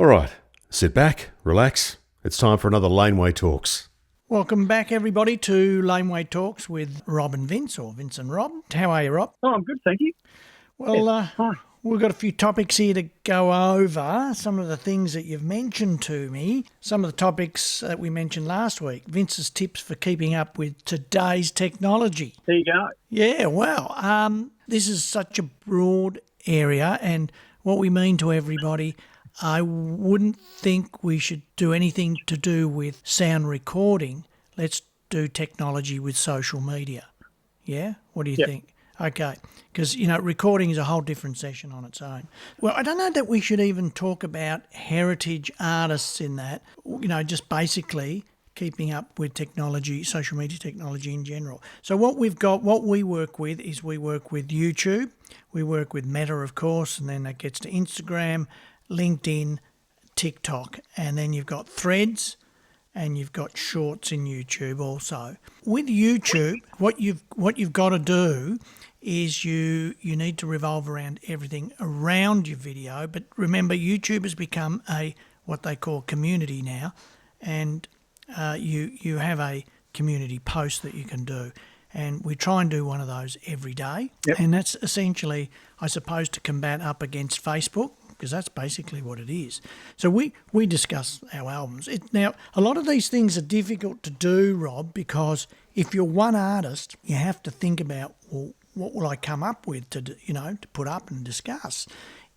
All right, sit back, relax. It's time for another Laneway Talks. Welcome back, everybody, to Laneway Talks with Rob and Vince, or Vince and Rob. How are you, Rob? Oh, I'm good, thank you. Well, Hi. we've got a few topics here to go over, some of the things that you've mentioned to me, some of the topics that we mentioned last week, Vince's tips for keeping up with today's technology. There you go. Yeah, well, this is such a broad area, and what we mean to everybody, I wouldn't think we should do anything to do with sound recording. Let's do technology with social media. Yeah? What do you think? Okay. Because, recording is a whole different session on its own. Well, I don't know that we should even talk about heritage artists in that, just basically keeping up with technology, social media technology in general. So what we work with is we work with YouTube, we work with Meta, of course, and then that gets to Instagram, LinkedIn, TikTok, and then you've got Threads and you've got Shorts in YouTube also. With YouTube, what you've got to do is you need to revolve around everything around your video. But remember, YouTube has become what they call community now, and you have a community post that you can do. And we try and do one of those every day. Yep. And that's essentially, I suppose, to combat up against Facebook, because that's basically what it is. So we discuss our albums. Now, a lot of these things are difficult to do, Rob, because if you're one artist, you have to think about, well, what will I come up with to put up and discuss?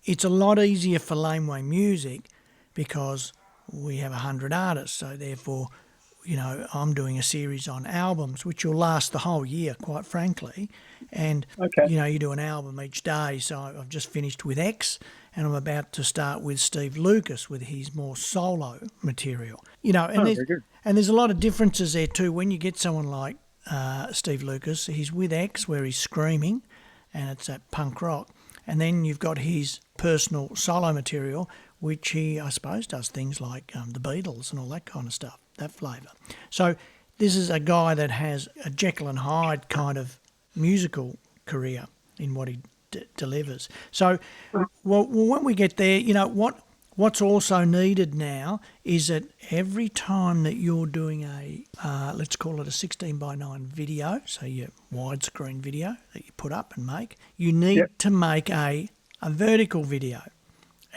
It's a lot easier for Laneway Music because we have 100 artists, so therefore, I'm doing a series on albums, which will last the whole year, quite frankly. And, you do an album each day. So I've just finished with X, and I'm about to start with Steve Lucas with his more solo material. And there's a lot of differences there too. When you get someone like Steve Lucas, he's with X where he's screaming, and it's that punk rock. And then you've got his personal solo material, which he, I suppose, does things like the Beatles and all that kind of stuff, that flavour. So this is a guy that has a Jekyll and Hyde kind of musical career in what he delivers. So when we get there, what's also needed now is that every time that you're doing a, let's call it a 16:9 video, so your widescreen video that you put up and make, you need to make a vertical video.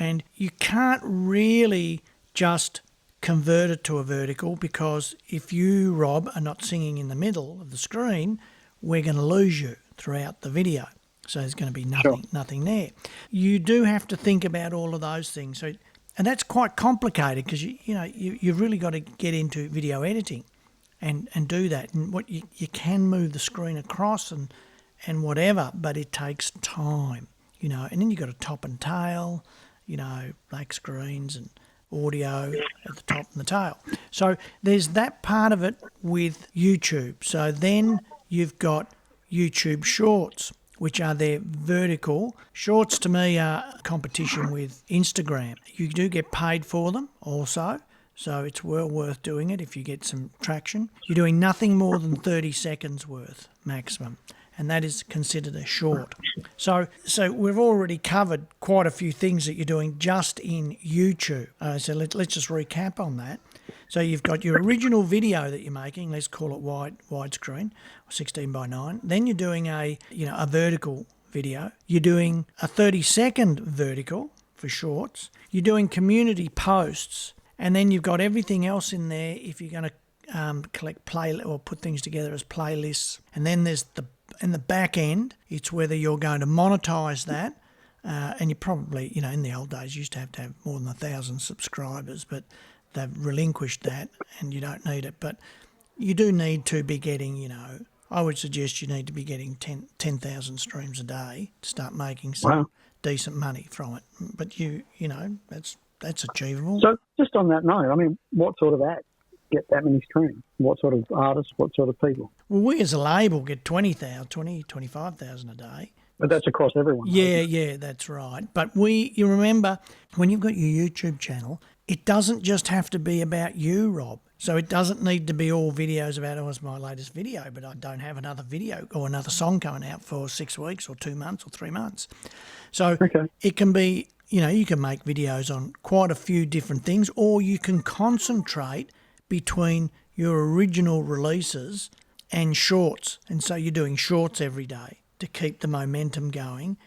And you can't really just convert it to a vertical, because if you, Rob, are not singing in the middle of the screen, we're going to lose you throughout the video. So there's going to be nothing there. You do have to think about all of those things. So, and that's quite complicated, because you've really got to get into video editing and do that. And what you can move the screen across and whatever, but it takes time, and then you've got a top and tail, black screens and audio at the top and the tail. So there's that part of it with YouTube. So then you've got YouTube Shorts, which are their vertical. Shorts to me are a competition with Instagram. You do get paid for them also, so it's well worth doing it if you get some traction. You're doing nothing more than 30 seconds worth maximum, and that is considered a short. So we've already covered quite a few things that you're doing just in YouTube. So let's just recap on that. So you've got your original video that you're making, let's call it widescreen, 16:9. Then you're doing a vertical video. You're doing a 30-second vertical for shorts. You're doing community posts, and then you've got everything else in there if you're going to collect or put things together as playlists. And then there's in the back end, it's whether you're going to monetize that. And you probably, in the old days, you used to have more than 1,000 subscribers, but they've relinquished that and you don't need it. But you do need to be getting, I would suggest you need to be getting 10,000 streams a day to start making some decent money from it. But that's achievable. So just on that note, what sort of act get that many streams? What sort of artists, what sort of people? Well, we as a label get 25,000 a day. But that's across everyone. Yeah, that's right. But you remember, when you've got your YouTube channel, it doesn't just have to be about you, Rob. So it doesn't need to be all videos about, it's my latest video, but I don't have another video or another song coming out for 6 weeks or 2 months or 3 months. So it can be, you can make videos on quite a few different things, or you can concentrate between your original releases and shorts. And so you're doing shorts every day to keep the momentum going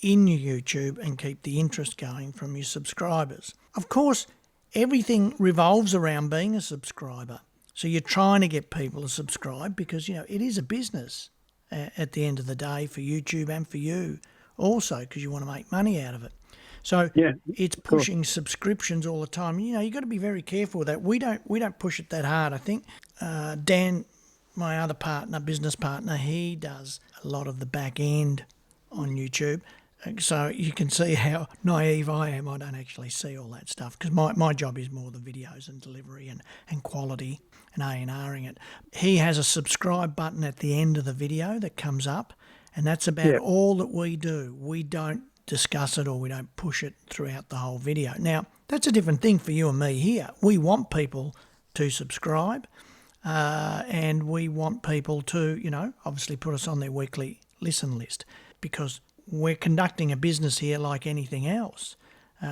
in your YouTube and keep the interest going from your subscribers. Of course, everything revolves around being a subscriber. So you're trying to get people to subscribe because, it is a business at the end of the day for YouTube and for you also, because you want to make money out of it. So it's pushing subscriptions all the time. You've got to be very careful with that. We don't push it that hard. I think Dan, my other business partner, he does a lot of the back end on YouTube. So you can see how naive I am. I don't actually see all that stuff because my job is more the videos and delivery and quality and A&Ring it. He has a subscribe button at the end of the video that comes up, and that's about all that we do. We don't discuss it or we don't push it throughout the whole video. Now, that's a different thing for you and me here. We want people to subscribe and we want people to, obviously put us on their weekly listen list because we're conducting a business here like anything else.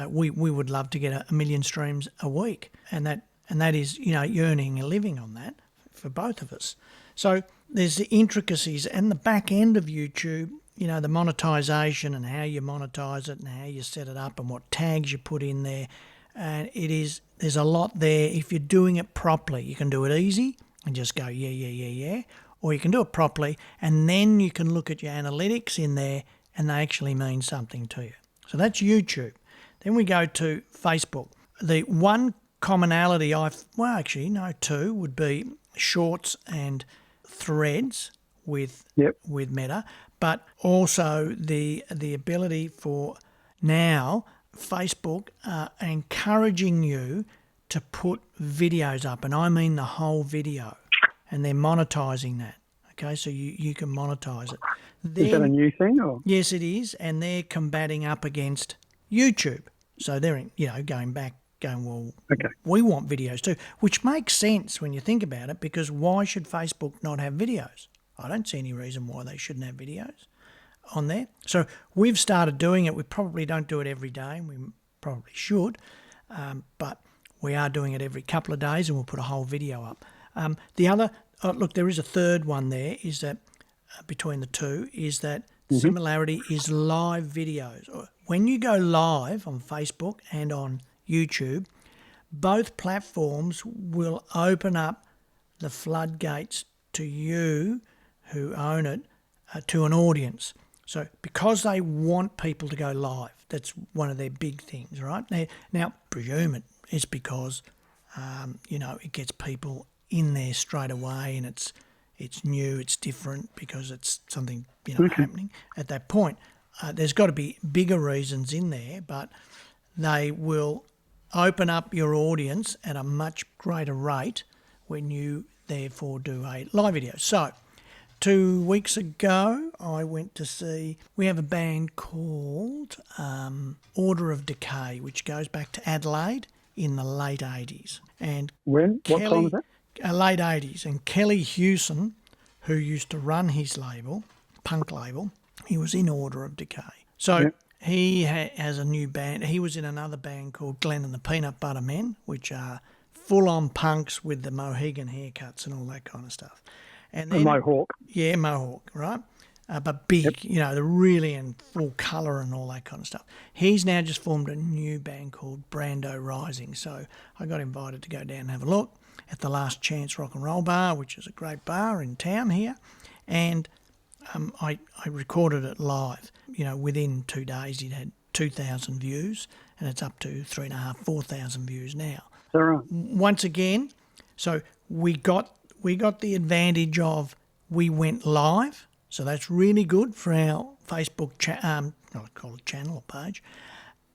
We would love to get a million streams a week, and that is, you're earning a living on that for both of us. So there's the intricacies and the back end of YouTube, the monetization and how you monetize it and how you set it up and what tags you put in there. And there's a lot there. If you're doing it properly, you can do it easy and just go, yeah. Or you can do it properly and then you can look at your analytics in there and they actually mean something to you. So that's YouTube. Then we go to Facebook. The one commonality two would be shorts and threads with Meta, but also the ability for now Facebook encouraging you to put videos up, and I mean the whole video, and they're monetizing that. Okay, so you can monetize it. Is that a new thing? Or? Yes, it is, and they're combating up against YouTube. So they're going back, well, we want videos too, which makes sense when you think about it, because why should Facebook not have videos? I don't see any reason why they shouldn't have videos on there. So we've started doing it. We probably don't do it every day, and we probably should, but we are doing it every couple of days, and we'll put a whole video up. There is a third one there, is that between the two, is that similarity is live videos. When you go live on Facebook and on YouTube, both platforms will open up the floodgates to you who own it, to an audience. So because they want people to go live, that's one of their big things, right? Now presume it is because, it gets people in there straight away, and it's new, it's different because it's something happening at that point. There's got to be bigger reasons in there, but they will open up your audience at a much greater rate when you therefore do a live video. So 2 weeks ago, I went to see, we have a band called Order of Decay, which goes back to Adelaide in the late 80s. And when? What time was that? Late 80s. And Kelly Hewson, who used to run his label, punk label, he was in Order of Decay. So he has a new band. He was in another band called Glenn and the Peanut Butter Men, which are full-on punks with the Mohegan haircuts and all that kind of stuff. And then, Mohawk. Yeah, Mohawk, right? But big, they're really in full colour and all that kind of stuff. He's now just formed a new band called Brando Rising. So I got invited to go down and have a look at the Last Chance Rock and Roll Bar, which is a great bar in town here. And I recorded it live. Within 2 days it had 2,000 views, and it's up to 3,500, 4,000 views now. All right. Once again, so we got the advantage of we went live, so that's really good for our Facebook channel or page,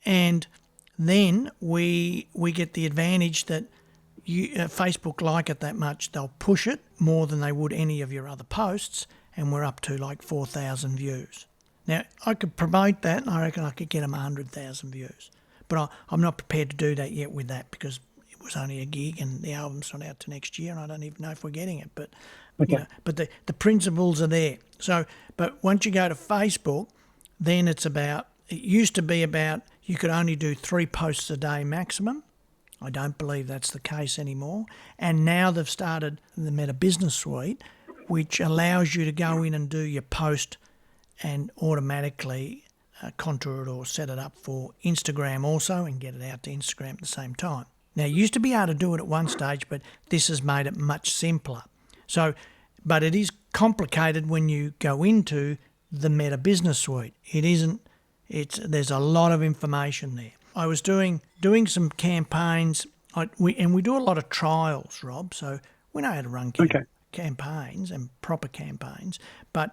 and then we get the advantage that Facebook like it that much, they'll push it more than they would any of your other posts, and we're up to like 4,000 views. Now, I could promote that, and I reckon I could get them 100,000 views, but I'm not prepared to do that yet with that because it was only a gig and the album's not out to next year, and I don't even know if we're getting it. But but the principles are there. So, but once you go to Facebook, then it's about it used to be about you could only do 3 posts a day maximum. I don't believe that's the case anymore. And now they've started the Meta Business Suite, which allows you to go in and do your post and automatically contour it or set it up for Instagram also and get it out to Instagram at the same time. Now, you used to be able to do it at one stage, but this has made it much simpler. So, but it is complicated when you go into the Meta Business Suite. It isn't. There's a lot of information there. I was doing some campaigns, and we do a lot of trials, Rob. So we know how to run campaigns and proper campaigns. But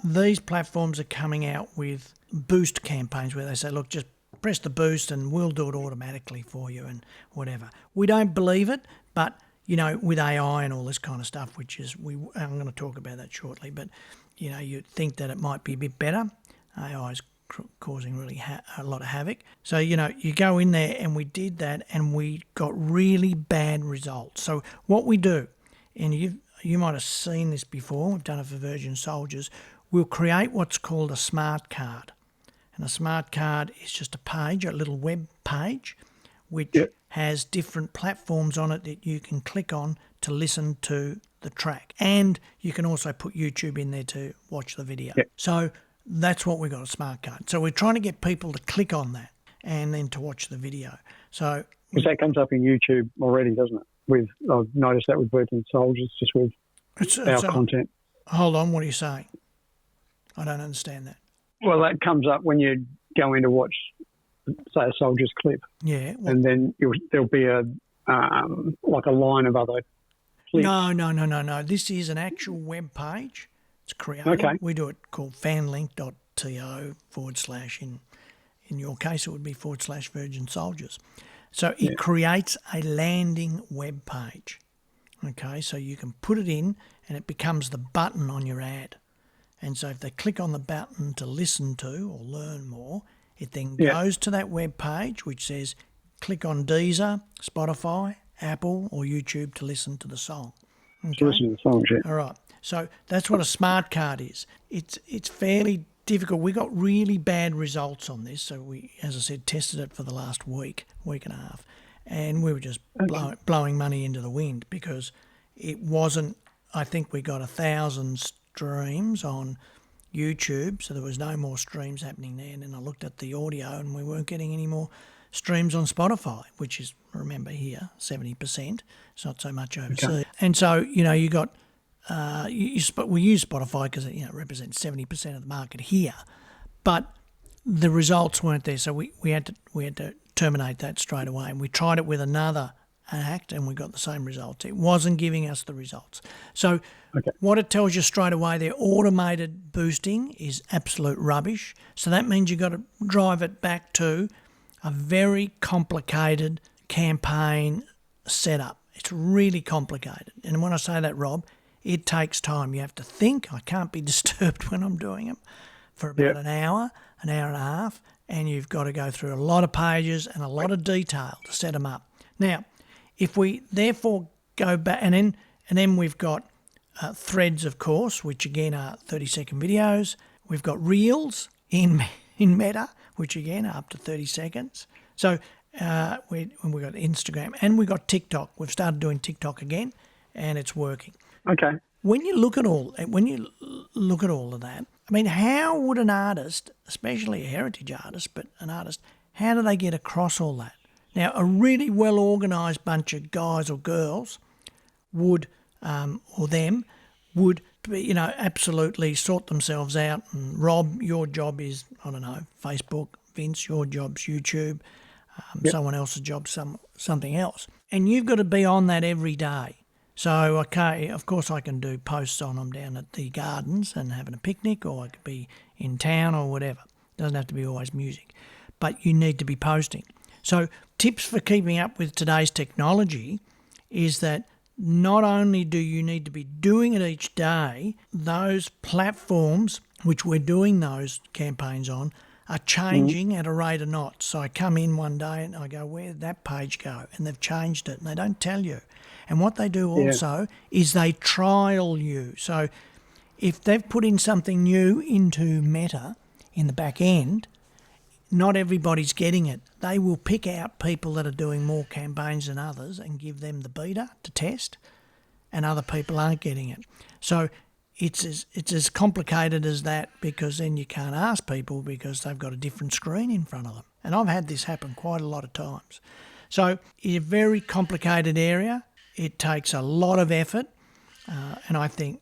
these platforms are coming out with boost campaigns where they say, look, just press the boost and we'll do it automatically for you and whatever. We don't believe it, but with AI and all this kind of stuff, I'm going to talk about that shortly. But you'd think that it might be a bit better. AI is causing really a lot of havoc. So, you go in there, and we did that, and we got really bad results. So what we do, and you might have seen this before, we've done it for Virgin Soldiers, we'll create what's called a smart card. And a smart card is just a little web page, which has different platforms on it that you can click on to listen to the track. And you can also put YouTube in there to watch the video. So that's what we got, a smart card. So we're trying to get people to click on that and then to watch the video. So because that comes up in YouTube already, doesn't it? I've noticed that with Virgin Soldiers, just with our content. Hold on, what are you saying? I don't understand that. Well, that comes up when you go in to watch, say, a soldier's clip. Yeah. And then there'll be a line of other clips. No. This is an actual web page. It's created. Okay. We do it called fanlink.to / in your case, it would be / Virgin Soldiers. So it creates a landing web page. Okay, so you can put it in and it becomes the button on your ad. And so if they click on the button to listen to or learn more, it then goes to that web page which says click on Deezer, Spotify, Apple or YouTube to listen to the song. Okay? To listen to the songs, yeah. All right. So that's what a smart card is. It's fairly difficult. We got really bad results on this. So we, as I said, tested it for the last week and a half. And we were just blowing money into the wind because it wasn't, I think we got 1,000 streams on YouTube. So there was no more streams happening there. And then I looked at the audio and we weren't getting any more streams on Spotify, which is, remember here, 70%. It's not so much overseas. Okay. And so, you got, we use Spotify because it represents 70% of the market here, but the results weren't there. So we had to terminate that straight away, and we tried it with another act and we got the same results. It wasn't giving us the results. So what it tells you straight away, their automated boosting is absolute rubbish. So that means you've got to drive it back to a very complicated campaign setup. It's really complicated. And when I say that, Rob, it takes time. You have to think. I can't be disturbed when I'm doing them for about an hour and a half, and you've got to go through a lot of pages and a lot of detail to set them up. Now, if we therefore go back, and then we've got threads, of course, which again are 30-second videos. We've got reels in Meta, which again are up to 30 seconds. So we've got Instagram and we've got TikTok. We've started doing TikTok again, and it's working. Okay. When you look at all of that, I mean, how would an artist, especially a heritage artist, but an artist, how do they get across all that? Now, a really well-organised bunch of guys or girls would, absolutely sort themselves out. And Rob, your job is, I don't know, Facebook. Vince, your job's YouTube. Someone else's job's something else. And you've got to be on that every day. So, of course I can do posts on them down at the gardens and having a picnic, or I could be in town or whatever. Doesn't have to be always music. But you need to be posting. So tips for keeping up with today's technology is that not only do you need to be doing it each day, those platforms which we're doing those campaigns on are changing at a rate of knots. So I come in one day and I go, where did that page go? And they've changed it, and they don't tell you. And what they do also is they trial you. So if they've put in something new into Meta in the back end, not everybody's getting it. They will pick out people that are doing more campaigns than others and give them the beta to test, and other people aren't getting it. So it's as complicated as that, because then you can't ask people because they've got a different screen in front of them. And I've had this happen quite a lot of times. So it's a very complicated area. It takes a lot of effort. And I think,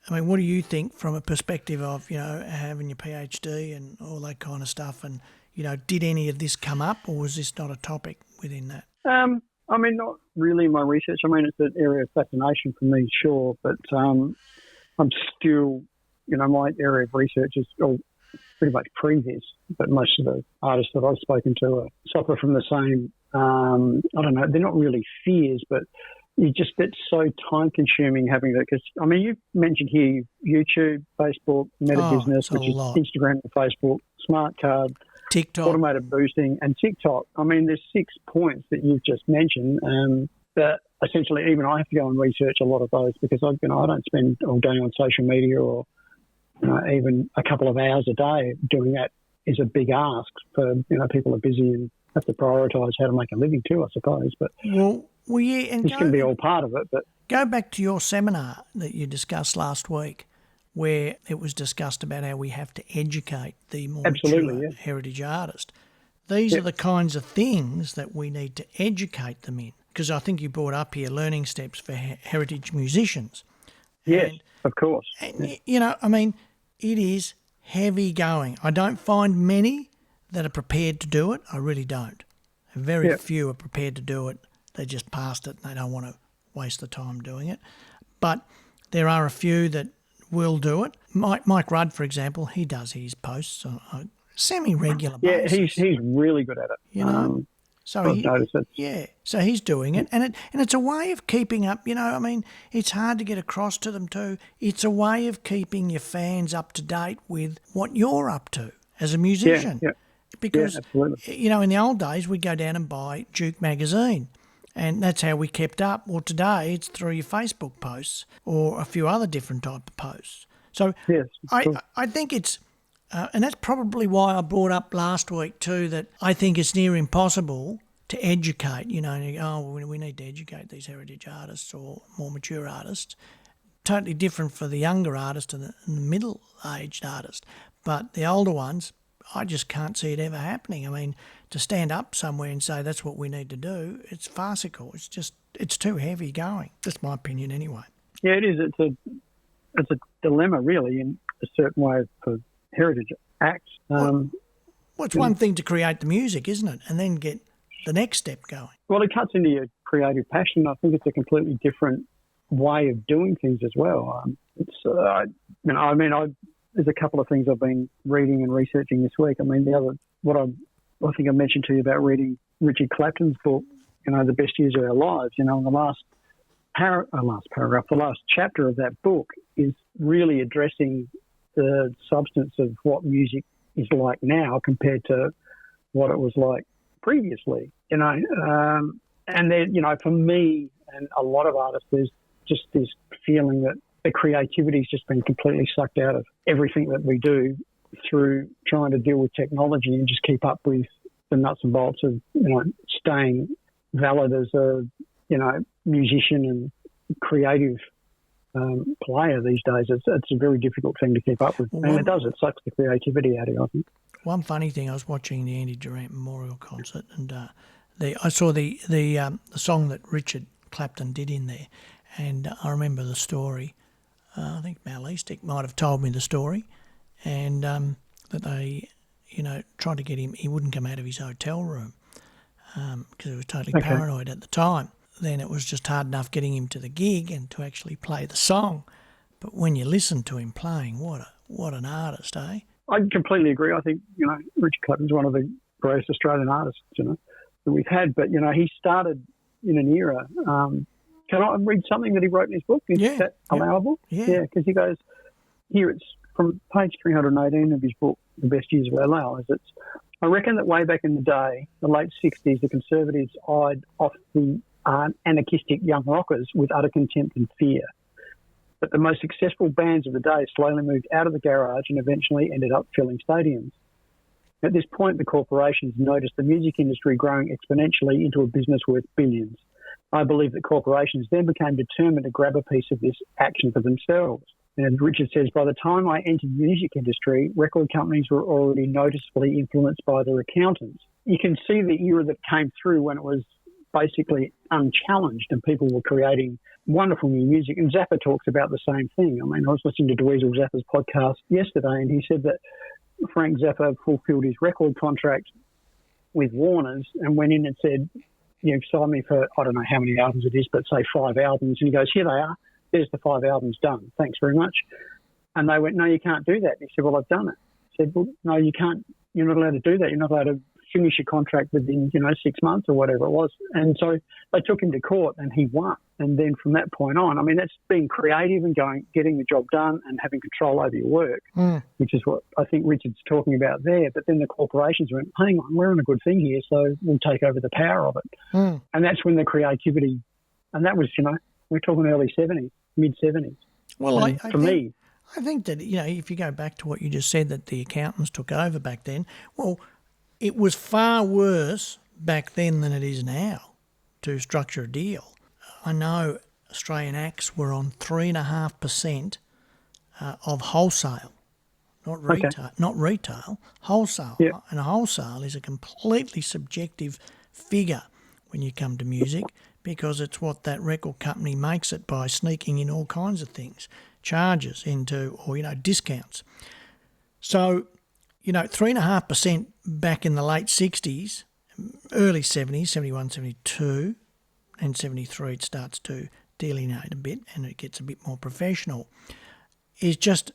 what do you think from a perspective of, having your PhD and all that kind of stuff? And, did any of this come up, or was this not a topic within that? Not really in my research. It's an area of fascination for me, sure. But I'm still, my area of research is all pretty much previous. But most of the artists that I've spoken to suffer from the same, they're not really fears, but it's so time-consuming having that. Because, you've mentioned here YouTube, Facebook, Meta Business, which is Instagram and Facebook, Smart Card, TikTok, automated boosting, and TikTok. There's 6 points that you've just mentioned that essentially even I have to go and research a lot of those, because I don't spend all day on social media, or even a couple of hours a day doing that is a big ask for, people are busy and have to prioritise how to make a living too, I suppose. But yeah, and this can be all part of it. But go back to your seminar that you discussed last week, where it was discussed about how we have to educate the more mature heritage artist. These are the kinds of things that we need to educate them in, because I think you brought up here learning steps for heritage musicians. Yes, of course. And, it is heavy going. I don't find many that are prepared to do it. I really don't. Very few are prepared to do it. They just passed it and they don't want to waste the time doing it. But there are a few that will do it. Mike Rudd, for example, he does his posts on a semi-regular basis. Yeah, he's really good at it. So he's doing it, and it's a way of keeping up. It's hard to get across to them too. It's a way of keeping your fans up to date with what you're up to as a musician. Yeah. Because absolutely. In the old days we'd go down and buy Duke magazine, and that's how we kept up. Well, today it's through your Facebook posts or a few other different type of posts. So I think it's. And that's probably why I brought up last week too that I think it's near impossible to educate, we need to educate these heritage artists or more mature artists. Totally different for the younger artist and the middle-aged artist. But the older ones, I just can't see it ever happening. To stand up somewhere and say that's what we need to do, it's farcical. It's too heavy going. That's my opinion anyway. Yeah, it is. It's a dilemma, really, in a certain way for heritage acts. It's one thing to create the music, isn't it? And then get the next step going. Well, it cuts into your creative passion. I think it's a completely different way of doing things as well. There's a couple of things I've been reading and researching this week. I think I mentioned to you about reading Richard Clapton's book, The Best Years of Our Lives. The last paragraph, the last chapter of that book is really addressing the substance of what music is like now compared to what it was like previously, and then, for me and a lot of artists, there's just this feeling that the creativity's just been completely sucked out of everything that we do through trying to deal with technology and just keep up with the nuts and bolts of, staying valid as a, musician and creative player these days. It's a very difficult thing to keep up with. It sucks the creativity out of you, I think. One funny thing, I was watching the Andy Durant Memorial Concert, and I saw the song that Richard Clapton did in there, and I remember the story. I think Mal Eastick might have told me the story, and that they, tried to get him. He wouldn't come out of his hotel room because he was totally paranoid at the time. Then it was just hard enough getting him to the gig and to actually play the song. But when you listen to him playing, what an artist, eh? I completely agree. I think, Richard Clapton's one of the greatest Australian artists, that we've had. But, he started in an era. Can I read something that he wrote in his book? Is that allowable? Yeah. Because he goes, here it's from page 318 of his book, The Best Years of Our Lives. I reckon that way back in the day, the late 60s, the Conservatives eyed off the anarchistic young rockers with utter contempt and fear. But the most successful bands of the day slowly moved out of the garage and eventually ended up filling stadiums. At this point, the corporations noticed the music industry growing exponentially into a business worth billions. I believe that corporations then became determined to grab a piece of this action for themselves. And as Richard says, by the time I entered the music industry, record companies were already noticeably influenced by their accountants. You can see the era that came through when it was basically unchallenged and people were creating wonderful new music. And Zappa talks about the same thing. I mean, I was listening to Dweezil Zappa's podcast yesterday, and he said that Frank Zappa fulfilled his record contract with Warner's and went in and said, you've signed me for, I don't know how many albums it is, but say 5 albums. And he goes, here they are. There's the 5 albums done. Thanks very much. And they went, no, you can't do that. And he said, well, I've done it. He said, well, no, you can't. You're not allowed to do that. You're not allowed to finish your contract within, 6 months or whatever it was. And so they took him to court and he won. And then from that point on, I mean, that's being creative and getting the job done and having control over your work, which is what I think Richard's talking about there. But then the corporations went, hang on, we're on a good thing here, so we'll take over the power of it. And that's when the creativity, and that was, we're talking early 70s, mid-70s. Well, I think that, if you go back to what you just said, that the accountants took over back then, well, it was far worse back then than it is now to structure a deal. I know Australian acts were on 3.5% of wholesale, not retail, wholesale. Yeah. And wholesale is a completely subjective figure when you come to music, because it's what that record company makes it by sneaking in all kinds of things, charges into, or, discounts. So, 3.5% back in the late 60s, early 70s, 71, 72, and 73 it starts to delineate a bit and it gets a bit more professional, is just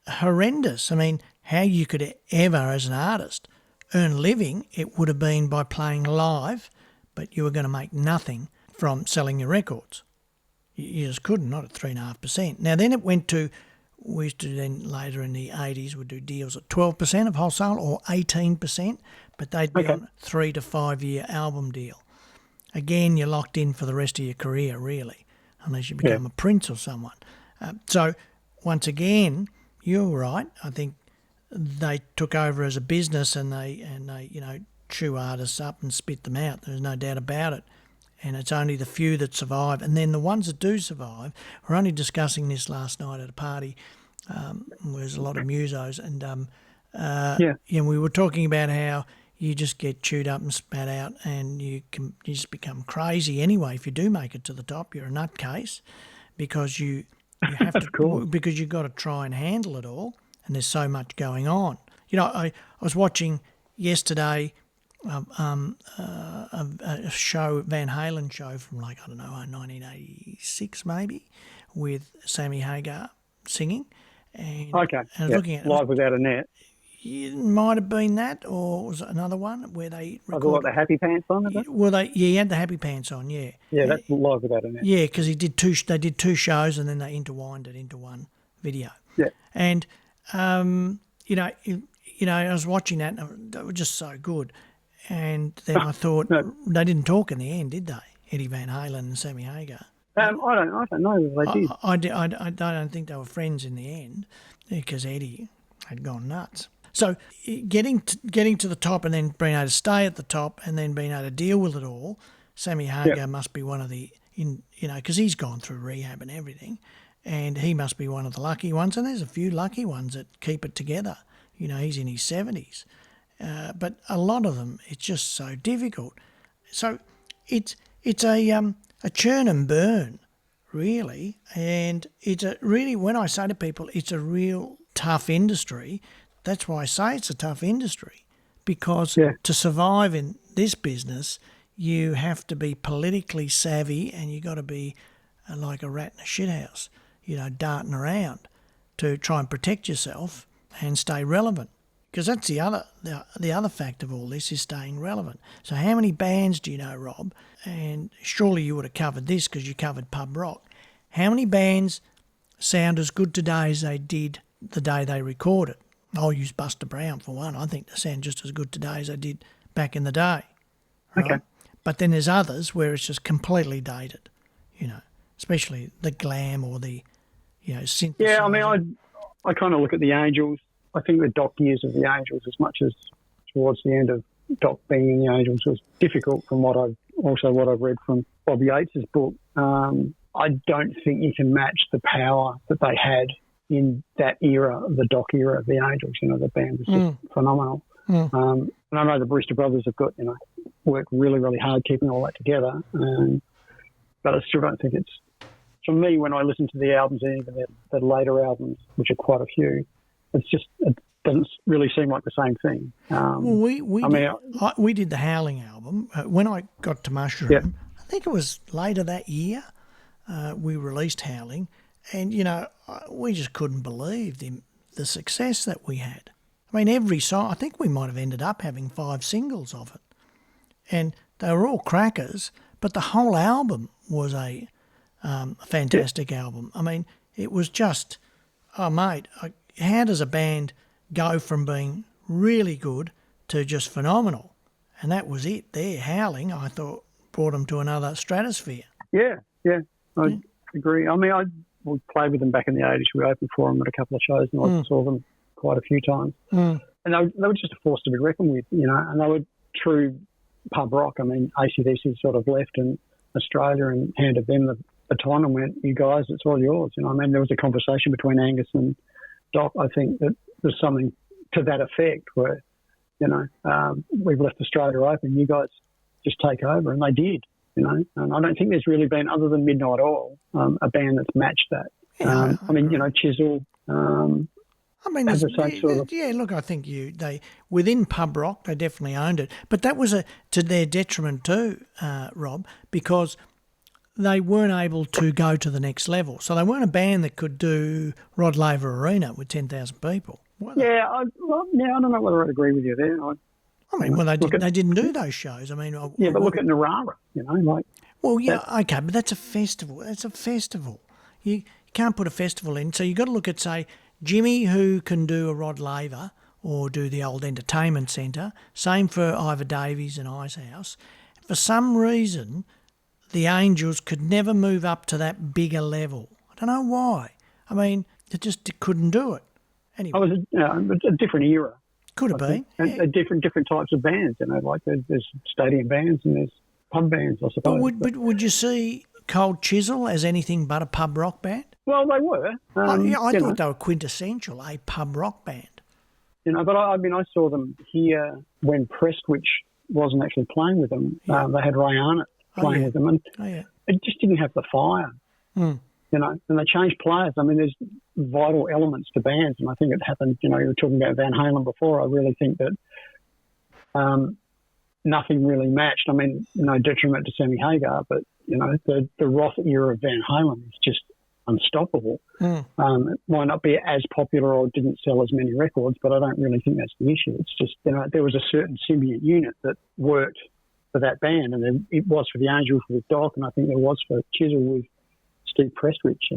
horrendous. I mean, how you could ever, as an artist, earn a living, it would have been by playing live, but you were going to make nothing from selling your records. You just couldn't, not at 3.5%. Now, then it went to, we used to then later in the 80s would do deals at 12% of wholesale or 18%, but they'd be on a 3 to 5 year album deal. Again, you're locked in for the rest of your career, really, unless you become a Prince or someone. So, once again, you're right. I think they took over as a business and they chew artists up and spit them out. There's no doubt about it. And it's only the few that survive. And then the ones that do survive, we're only discussing this last night at a party. There's a lot of musos. And we were talking about how you just get chewed up and spat out and you just become crazy anyway. If you do make it to the top, you're a nutcase because you have to, because you've got to try and handle it all. And there's so much going on. I was watching yesterday a show, Van Halen show from 1986 maybe, with Sammy Hagar singing. And I was looking at Live Without a Net. It might have been that, or was it another one where they recorded the Happy Pants on? He had the Happy Pants on, yeah. Yeah, that's Live Without a Net. Yeah, because they did two shows and then they intertwined it into one video. Yeah. And I was watching that and they were just so good. And then I thought they didn't talk in the end, did they? Eddie Van Halen and Sammy Hagar. I don't know if they did. I don't think they were friends in the end because Eddie had gone nuts. So getting to the top and then being able to stay at the top and then being able to deal with it all, Sammy Hagar must be one of the, because he's gone through rehab and everything, and he must be one of the lucky ones. And there's a few lucky ones that keep it together. He's in his 70s. But a lot of them, it's just so difficult. So it's a churn and burn, really. And it's when I say to people, it's a real tough industry. That's why I say it's a tough industry, because to survive in this business, you have to be politically savvy and you got to be like a rat in a shithouse, darting around to try and protect yourself and stay relevant. Because that's the other fact of all this is staying relevant. So how many bands do you know, Rob? And surely you would have covered this because you covered pub rock. How many bands sound as good today as they did the day they recorded? I'll use Buster Brown for one. I think they sound just as good today as they did back in the day. Right? Okay. But then there's others where it's just completely dated, especially the glam or the, synthesizer. Yeah, I mean, I kind of look at the Angels. I think the doc years of the Angels, as much as towards the end of Doc being in the Angels was difficult from what I've read from Bob Yates's book. I don't think you can match the power that they had in that era, the Doc era of the Angels. The band was just phenomenal. And I know the Brewster brothers have got, worked really, really hard keeping all that together. But I still don't think it's, for me, when I listen to the albums and even the later albums, which are quite a few, it doesn't really seem like the same thing. We did the Howling album. When I got to Mushroom, I think it was later that year, we released Howling, and, we just couldn't believe the success that we had. I mean, every song, I think we might have ended up having 5 singles of it. And they were all crackers, but the whole album was a fantastic album. I mean, it was just, mate, how does a band go from being really good to just phenomenal? And that was it there. Howling, I thought, brought them to another stratosphere. Yeah, I agree. I mean, we played with them back in the 80s. We opened for them at a couple of shows, and I saw them quite a few times. And they were just a force to be reckoned with, and they were true pub rock. I mean, AC/DC sort of left in Australia and handed them the baton and went, you guys, it's all yours. I mean, there was a conversation between Angus and Doc. I think that there's something to that effect where, we've left Australia open, you guys just take over. And they did, and I don't think there's really been, other than Midnight Oil, a band that's matched that. Chisel. Look, I think they within pub rock they definitely owned it, but that was to their detriment too, Rob, because they weren't able to go to the next level. So they weren't a band that could do Rod Laver Arena with 10,000 people. I don't know whether I'd agree with you there. They didn't do those shows. I mean, but look at Narara, but that's a festival. It's a festival. You can't put a festival in, so you've got to look at, say, Jimmy, who can do a Rod Laver or do the old entertainment centre. Same for Ivor Davies and Icehouse. For some reason, the Angels could never move up to that bigger level. I don't know why. I mean, they just couldn't do it. Anyway. It was a different era. Could have been. And different types of bands, like there's stadium bands and there's pub bands, I suppose. But would you see Cold Chisel as anything but a pub rock band? Well, they were. I thought they were quintessential, a pub rock band. But I saw them here when Prestwich wasn't actually playing with them. Yeah. They had Ray Arnott playing with them, and it just didn't have the fire. And they changed players. I mean, there's vital elements to bands, and I think it happened. You were talking about Van Halen before. I really think that nothing really matched. I mean, no detriment to Sammy Hagar, but the Roth era of Van Halen is just unstoppable. It might not be as popular or didn't sell as many records, but I don't really think that's the issue. It's just, there was a certain symbiote unit that worked for that band, and it was for the Angels with Doc, and I think there was for Chisel with Steve Prestwich.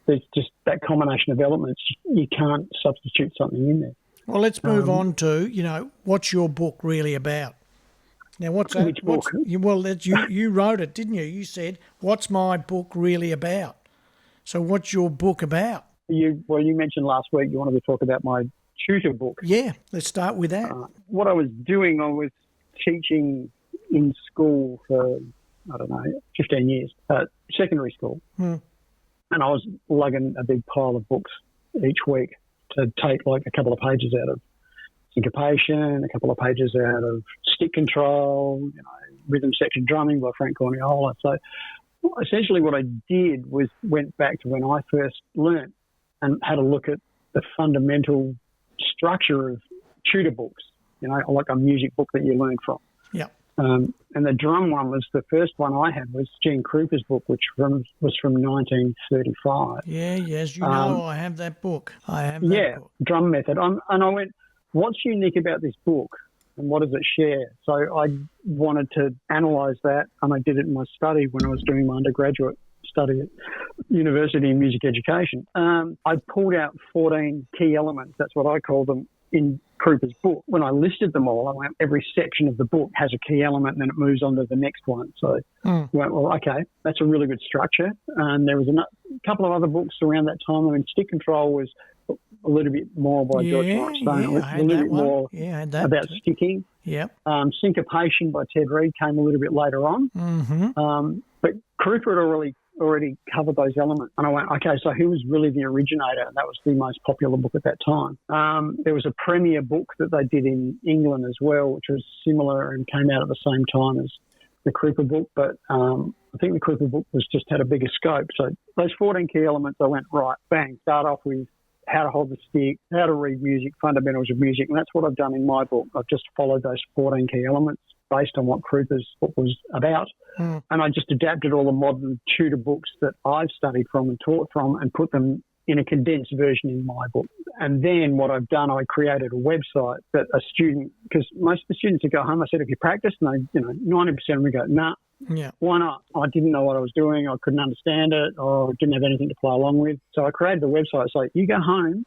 There's just that combination of elements. You can't substitute something in there. Well, let's move on to, what's your book really about? Now, what's that? Which book? You wrote it, didn't you? You said, what's my book really about? So what's your book about? You mentioned last week you wanted to talk about my tutor book. Yeah, let's start with that. What I was doing, I was teaching in school for, 15 years, secondary school. And I was lugging a big pile of books each week to take like a couple of pages out of syncopation, a couple of pages out of stick control, rhythm section drumming by Frank Corniola. So essentially what I did was went back to when I first learnt and had a look at the fundamental structure of tutor books, like a music book that you learn from. Yeah. And the drum one was the first one I had was Gene Krupa's book, which was from 1935. Yeah, yes, I have that book. Book. Drum method. And I went, what's unique about this book and what does it share? So I wanted to analyse that, and I did it in my study when I was doing my undergraduate study at University in Music Education. I pulled out 14 key elements, that's what I call them, in Krupa's book. When I listed them all, I went, every section of the book has a key element and then it moves on to the next one. So I went, well, okay, that's a really good structure. And there was a couple of other books around that time. I mean, Stick Control was a little bit more by George Markstone, I a had little that bit one. more Yeah, I had that about too. sticking. Yep. Syncopation by Ted Reed came a little bit later on. Mm-hmm. But Krupa had already covered those elements. And I went, okay, so who was really the originator? That was the most popular book at that time. There was a premier book that they did in England as well, which was similar and came out at the same time as the Krupa book. But I think the Krupa book had a bigger scope. So those 14 key elements, I went, right, bang, start off with how to hold the stick, how to read music, fundamentals of music. And that's what I've done in my book. I've just followed those 14 key elements based on what Krupa's book was about. And I just adapted all the modern tutor books that I've studied from and taught from and put them in a condensed version in my book. And then what I've done, I created a website that a student, because most of the students would go home, I said, have you practiced? And they, 90% of them would go, nah. Yeah. Why not? I didn't know what I was doing. I couldn't understand it or didn't have anything to play along with. So I created the website. So you go home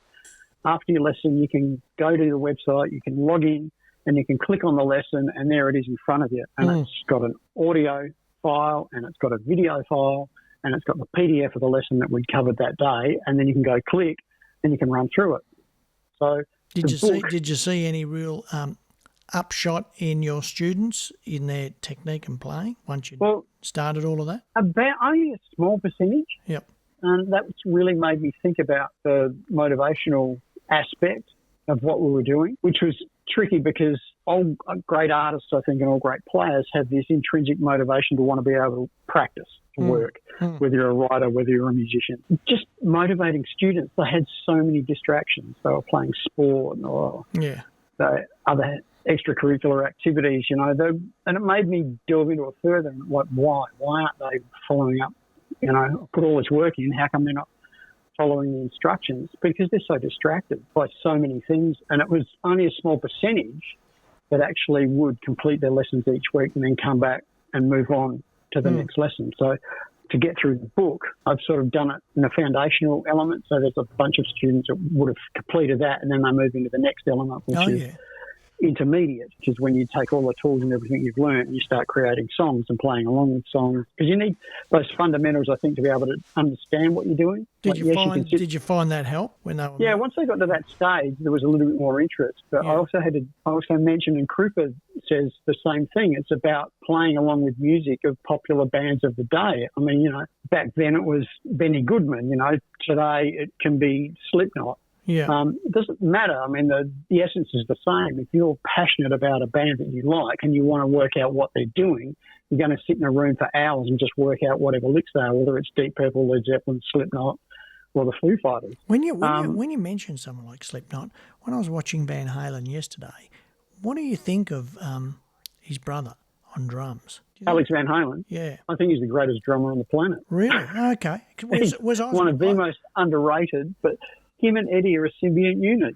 after your lesson, you can go to the website, you can log in and you can click on the lesson and there it is in front of you. And it's got an audio file and it's got a video file and it's got the PDF of the lesson that we covered that day. And then you can go click and you can run through it. So did you see any real upshot in your students in their technique and playing once you started all of that? About only a small percentage. Yep. And that's really made me think about the motivational aspect of what we were doing, which was tricky because all great artists, I think, and all great players have this intrinsic motivation to want to be able to practice, to work, whether you're a writer, whether you're a musician. Just motivating students. They had so many distractions. They were playing sport or other extracurricular activities, and it made me delve into it further and like, why aren't they following up, put all this work in, how come they're not following the instructions? Because they're so distracted by so many things, and it was only a small percentage that actually would complete their lessons each week and then come back and move on to the next lesson. So to get through the book, I've sort of done it in a foundational element, so there's a bunch of students that would have completed that and then they move into the next element, which is intermediate, which is when you take all the tools and everything you've learned and you start creating songs and playing along with songs. Because you need those fundamentals, I think, to be able to understand what you're doing. Did you find that help when they were? Yeah, once they got to that stage, there was a little bit more interest. But I also mentioned, and Krupa says the same thing. It's about playing along with music of popular bands of the day. I mean, back then it was Benny Goodman. Today it can be Slipknot. Yeah. It doesn't matter. I mean, the essence is the same. If you're passionate about a band that you like and you want to work out what they're doing, you're going to sit in a room for hours and just work out whatever licks they are, whether it's Deep Purple, Led Zeppelin, Slipknot, or the Foo Fighters. When you mention someone like Slipknot, when I was watching Van Halen yesterday, what do you think of his brother on drums? Alex Van Halen? Yeah. I think he's the greatest drummer on the planet. Really? Okay. He's one of the most underrated, but him and Eddie are a symbiont unit,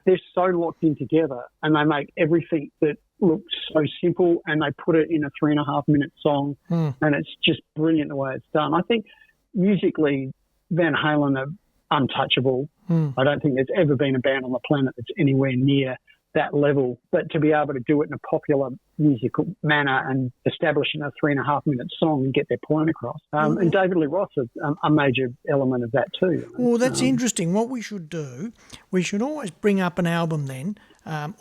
they're so locked in together and they make everything that looks so simple and they put it in a 3.5 minute song and it's just brilliant the way it's done. I think musically Van Halen are untouchable. I don't think there's ever been a band on the planet that's anywhere near that level, but to be able to do it in a popular musical manner and establish in a 3.5 minute song and get their point across. And David Lee Roth's a major element of that too. Well, that's interesting. What we should do, we should always bring up an album then,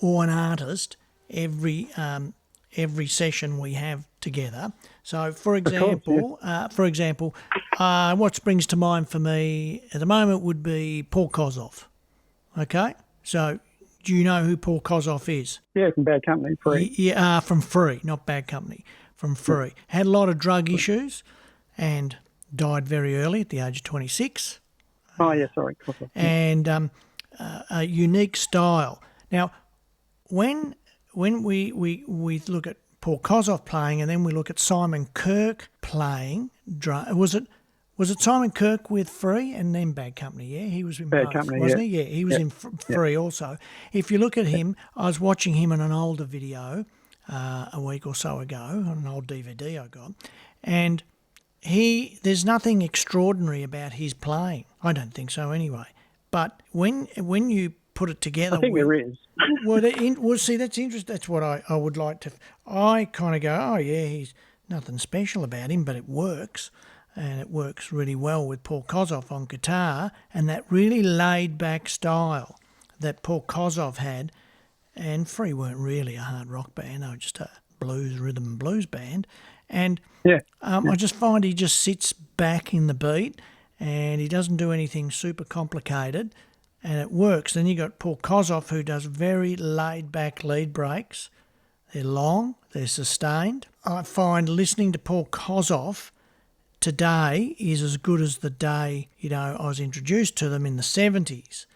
or an artist every session we have together. So, for example, what springs to mind for me at the moment would be Paul Kozoff. Okay, so. Do you know who Paul Kozoff is? Yeah, from Bad Company, Free. Yeah, from Free, not Bad Company, from Free. Had a lot of drug issues and died very early at the age of 26. Oh, yeah, sorry. Kozoff. And a unique style. Now, when we look at Paul Kozoff playing and then we look at Simon Kirke playing, was it Simon Kirke with Free and then Bad Company? Yeah, he was in Bad both, Company, wasn't he? Yeah, he was in Free also. If you look at him, I was watching him in an older video a week or so ago on an old DVD I got, and there's nothing extraordinary about his playing. I don't think so anyway. But when you put it together, I think there is. See, that's interesting. That's what I would like to. I kind of go, oh yeah, he's nothing special about him, but it works. and it works really well with Paul Kossoff on guitar, and that really laid-back style that Paul Kossoff had. And Free weren't really a hard rock band; they were just a blues, rhythm and blues band. And I just find he just sits back in the beat, and he doesn't do anything super complicated, and it works. Then you got Paul Kossoff, who does very laid-back lead breaks. They're long, they're sustained. I find listening to Paul Kossoff today is as good as the day, I was introduced to them in the 70s.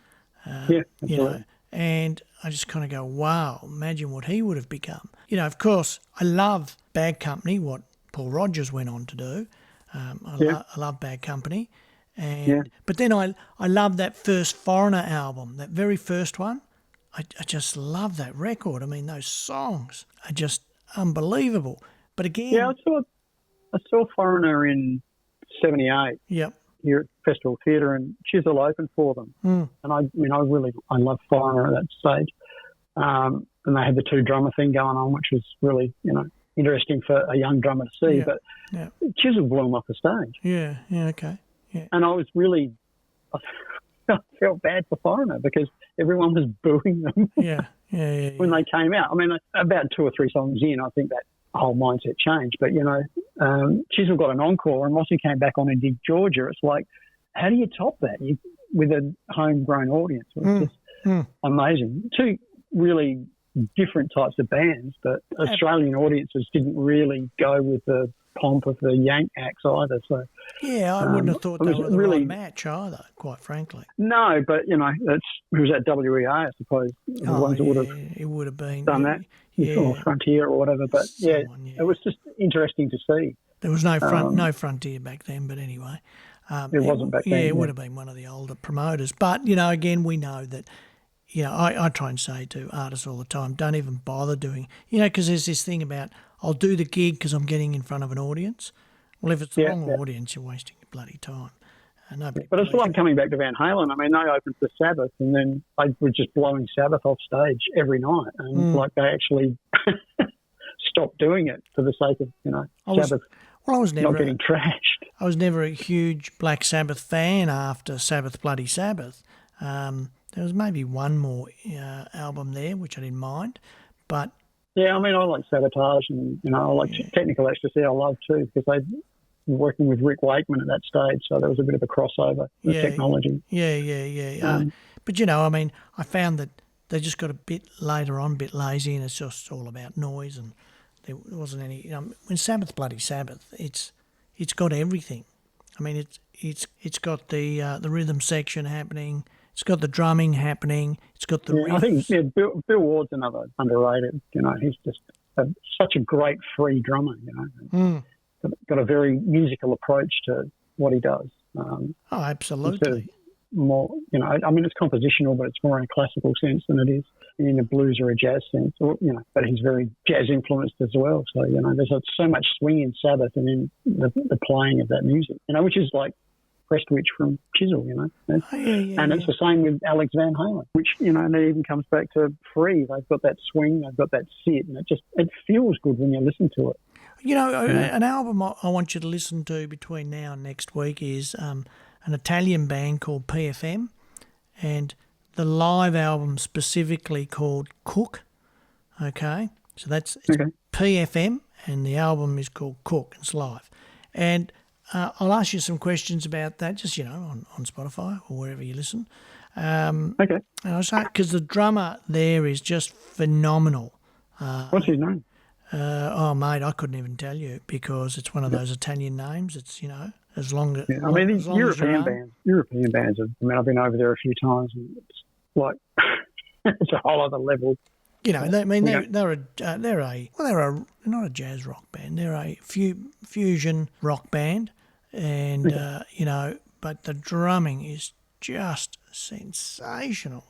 And I just kind of go, wow, imagine what he would have become. Of course, I love Bad Company, what Paul Rogers went on to do. I love Bad Company. But then I love that first Foreigner album, that very first one. I just love that record. I mean, those songs are just unbelievable. But again... Yeah, I saw Foreigner in 78 here at Festival Theatre, and Chisel opened for them. And I love Foreigner at that stage. And they had the two drummer thing going on, which was really, interesting for a young drummer to see. But Chisel blew them off the stage. Okay. Yeah. And I felt bad for Foreigner because everyone was booing them when they came out. I mean, about 2 or 3 songs in, I think that whole mindset changed. But, Chisel got an encore, and once he came back on and did Georgia, it's like, how do you top that with a homegrown audience? It's just amazing. Two really different types of bands, but Australian audiences didn't really go with the pomp of the Yank acts either. So I wouldn't have thought they were the right match either, quite frankly. No, but it was at WEA, I suppose. The ones that would have been done that, or Frontier or whatever. But it was just interesting to see. There was no Frontier back then, but anyway, it wasn't back then. It would have been one of the older promoters. But again, we know that. I try and say to artists all the time, don't even bother doing, because there's this thing about, I'll do the gig because I'm getting in front of an audience. Well, if it's the wrong audience, you're wasting your bloody time. But it's like coming back to Van Halen. I mean, they opened for Sabbath, and then they were just blowing Sabbath off stage every night. And they actually stopped doing it for the sake of, Sabbath I was never not getting trashed. I was never a huge Black Sabbath fan after Sabbath Bloody Sabbath. There was maybe one more album there, which I didn't mind, but... Yeah, I mean, I like Sabotage, and, I like Technical Ecstasy I love too, because they were working with Rick Wakeman at that stage, so there was a bit of a crossover with technology. But, I mean, I found that they just got a bit later on, a bit lazy, and it's just all about noise, and there wasn't any... when Sabbath Bloody Sabbath, it's got everything. I mean, it's got the rhythm section happening... It's got the drumming happening. It's got the riffs. I think Bill Ward's another underrated. He's just such a great free drummer. Got a very musical approach to what he does. Absolutely. More, I mean, it's compositional, but it's more in a classical sense than it is in a blues or a jazz sense. Or, but he's very jazz influenced as well. So there's so much swing in Sabbath and in the playing of that music. Which is like Prestwich from Chisel, and it's the same with Alex Van Halen, which and it even comes back to Free. They've got that swing, they've got that sit, and it feels good when you listen to it. An album I want you to listen to between now and next week is an Italian band called PFM, and the live album specifically called Cook. Okay, so it's PFM, and the album is called Cook. It's live, and I'll ask you some questions about that, just, on Spotify or wherever you listen. Okay. And I'll say, because the drummer there is just phenomenal. What's his name? Mate, I couldn't even tell you because it's one of those Italian names. It's, as long as... I mean, these European bands, I've been over there a few times, and it's like, it's a whole other level. They're not a jazz rock band. They're a fusion rock band, and but the drumming is just sensational.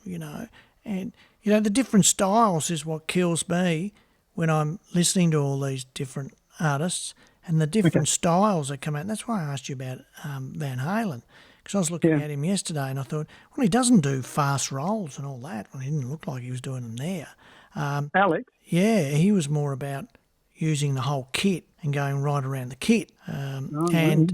And the different styles is what kills me when I'm listening to all these different artists and the different styles that come out. That's why I asked you about Van Halen, because I was looking at him yesterday and I thought, well, he doesn't do fast rolls and all that. Well, he didn't look like he was doing them there. Alex? Yeah, he was more about using the whole kit and going right around the kit. Depends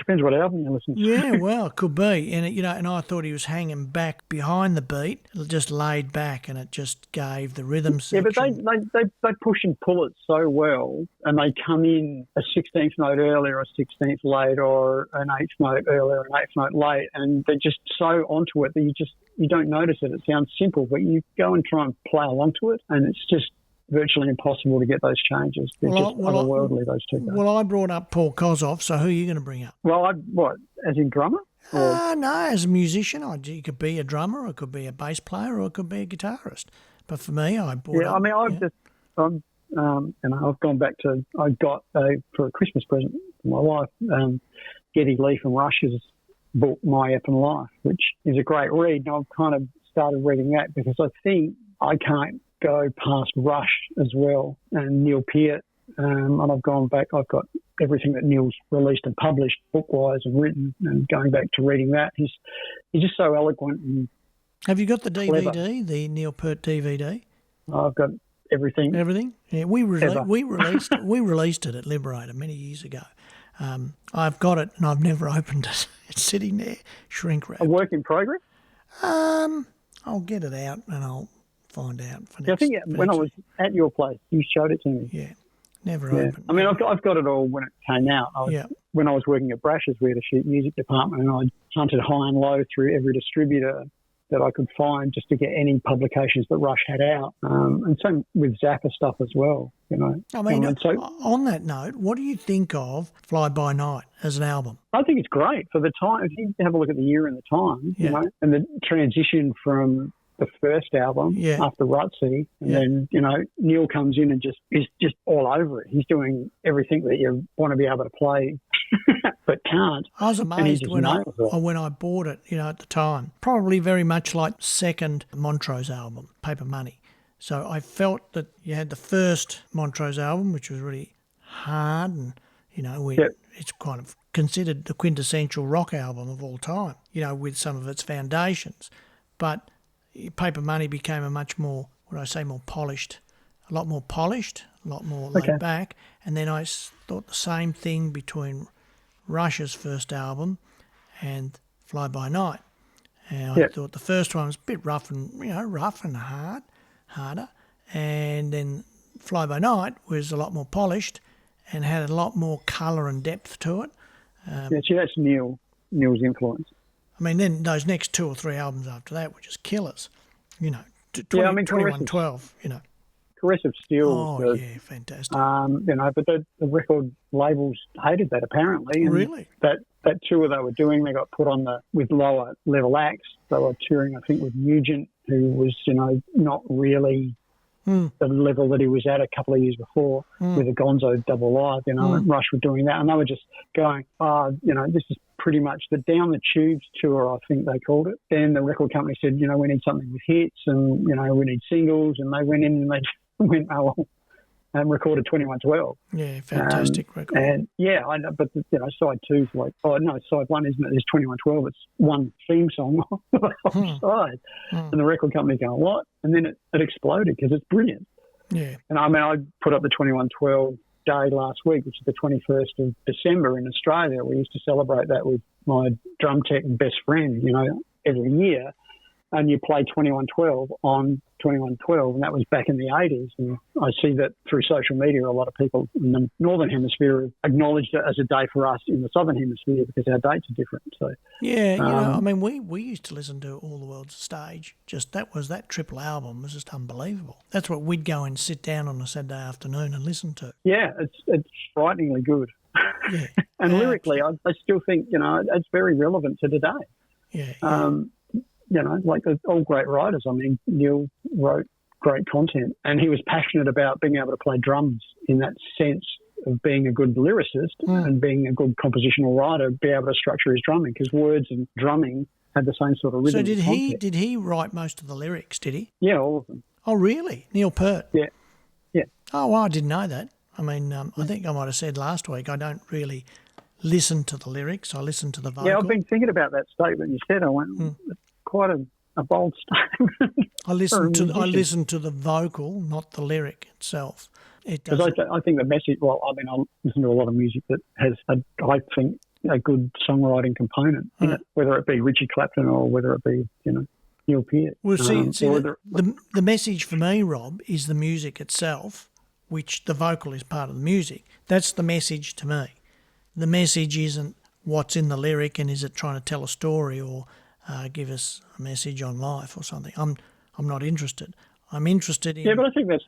depends what album you listen to. Yeah, well, it could be. And, and I thought he was hanging back behind the beat, just laid back, and it just gave the rhythm section. Yeah, but they push and pull it so well, and they come in a 16th note earlier, a 16th late, or an 8th note earlier, an 8th note late, and they're just so onto it that you don't notice it. It sounds simple, but you go and try and play along to it, and it's just virtually impossible to get those changes. They're just otherworldly, those two guys. Well, I brought up Paul Kozoff, so who are you going to bring up? Well, as in drummer? No, as a musician. You could be a drummer, or it could be a bass player, or it could be a guitarist. But for me, I've gone back to, I got for a Christmas present for my wife, Geddy Lee from Rush's book, My Effin' Life, which is a great read. And I've kind of started reading that because I think I can't go past Rush as well, and Neil Peart, and I've gone back. I've got everything that Neil's released and published book-wise and written, and going back to reading that. He's just so eloquent. And have you got the DVD, clever. the Neil Peart DVD? I've got everything. Everything? Yeah, we released it at Liberator many years ago. I've got it and I've never opened it. It's sitting there, shrink wrapped. A work in progress? I'll get it out and I'll find out. I think when I was at your place, you showed it to me. Yeah, never opened. I mean, I've got it all when it came out. When I was working at Brash's, we had a sheet music department, and I hunted high and low through every distributor that I could find just to get any publications that Rush had out, and same with Zappa stuff as well. I mean, on that note, what do you think of Fly By Night as an album? I think it's great for the time. If you have a look at the year and the time, and the transition from the first album after Rutsy, and then Neil comes in and is just all over it. He's doing everything that you want to be able to play but can't. I was amazed when I bought it, at the time. Probably very much like second Montrose album, Paper Money. So I felt that you had the first Montrose album, which was really hard, and it's kind of considered the quintessential rock album of all time, with some of its foundations. But Paper Money became a much more, more polished, a lot more laid back. And then I thought the same thing between Rush's first album and Fly By Night. And I thought the first one was a bit rough and harder. And then Fly By Night was a lot more polished and had a lot more colour and depth to it. That's Neil's influence. I mean, then those next 2 or 3 albums after that were just killers. 2112, Caressive Steel. Oh, fantastic. But the record labels hated that apparently. And really? That tour they were doing, they got put on with lower level acts. They were touring, I think, with Nugent, who was, not really the level that he was at a couple of years before with the Gonzo Double Live, and Rush were doing that. And they were just going, this is pretty much the Down the Tubes tour, I think they called it. Then the record company said, we need something with hits and, we need singles. And they went in and they went, and recorded 2112. Yeah, fantastic record. And I know, but side two's like, side one isn't it? There's 2112. It's one theme song on the whole side. And the record company going, what? And then it exploded because it's brilliant. Yeah. And I put up the 2112 day last week, which is the 21st of December in Australia. We used to celebrate that with my drum tech and best friend, every year. And you play 2112 on 2112, and that was back in the 80s. And I see that through social media, a lot of people in the Northern Hemisphere have acknowledged it as a day for us in the Southern Hemisphere because our dates are different. So we used to listen to All the World's a Stage. That triple album was just unbelievable. That's what we'd go and sit down on a Saturday afternoon and listen to. Yeah, it's frighteningly good. Yeah, and lyrically, I still think it's very relevant to today. Yeah. Like all great writers. I mean, Neil wrote great content, and he was passionate about being able to play drums in that sense of being a good lyricist and being a good compositional writer, be able to structure his drumming, because words and drumming had the same sort of rhythm. So did he write most of the lyrics, did he? Yeah, all of them. Oh, really? Neil Peart? Yeah. Oh, well, I didn't know that. I mean, I think I might have said last week I don't really listen to the lyrics. I listen to the vocal. Yeah, I've been thinking about that statement you said. I went... Quite a bold statement. I listen to the vocal, not the lyric itself. Because I think the message. Well, I mean, I listen to a lot of music that has, I think, a good songwriting component in it, whether it be Richie Clapton or whether it be, Neil Peart. Well, the message for me, Rob, is the music itself, which the vocal is part of the music. That's the message to me. The message isn't what's in the lyric and is it trying to tell a story or give us a message on life or something. I'm not interested. I'm interested in... Yeah, but I think that's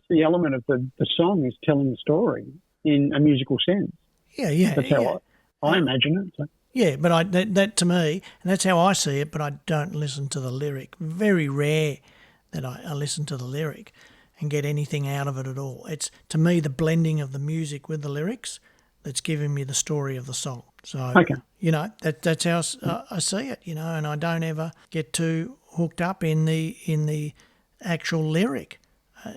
the element of the song is telling the story in a musical sense. Yeah. That's how I imagine it. So. Yeah, but that to me, and that's how I see it, but I don't listen to the lyric. Very rare that I listen to the lyric and get anything out of it at all. It's, to me, the blending of the music with the lyrics that's giving me the story of the song. So, okay. That's how I see it, and I don't ever get too hooked up in the actual lyric.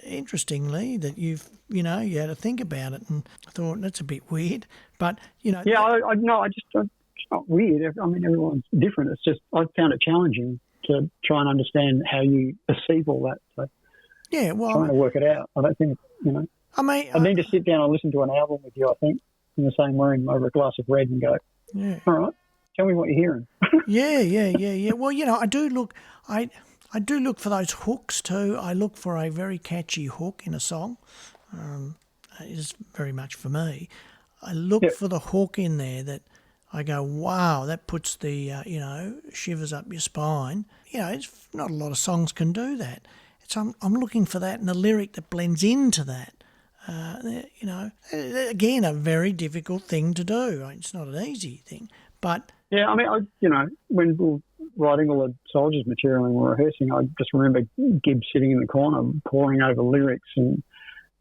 Interestingly, that you had to think about it, and I thought that's a bit weird, but Yeah, it's not weird. I mean, everyone's different. It's just I found it challenging to try and understand how you perceive all that. So yeah, well, trying to work it out. I don't think I mean, I need to sit down and listen to an album with you. I think in the same room over a glass of red and go, yeah, all right, tell me what you're hearing. Yeah. Well, I do look. I do look for those hooks too. I look for a very catchy hook in a song. It's very much for me. I look for the hook in there that I go, wow, that puts the, shivers up your spine. It's not a lot of songs can do that. I'm looking for that in a lyric that blends into that. Again, a very difficult thing to do. It's not an easy thing, but... Yeah, I mean, when we were writing all the Soldiers material and we were rehearsing, I just remember Gibbs sitting in the corner poring over lyrics and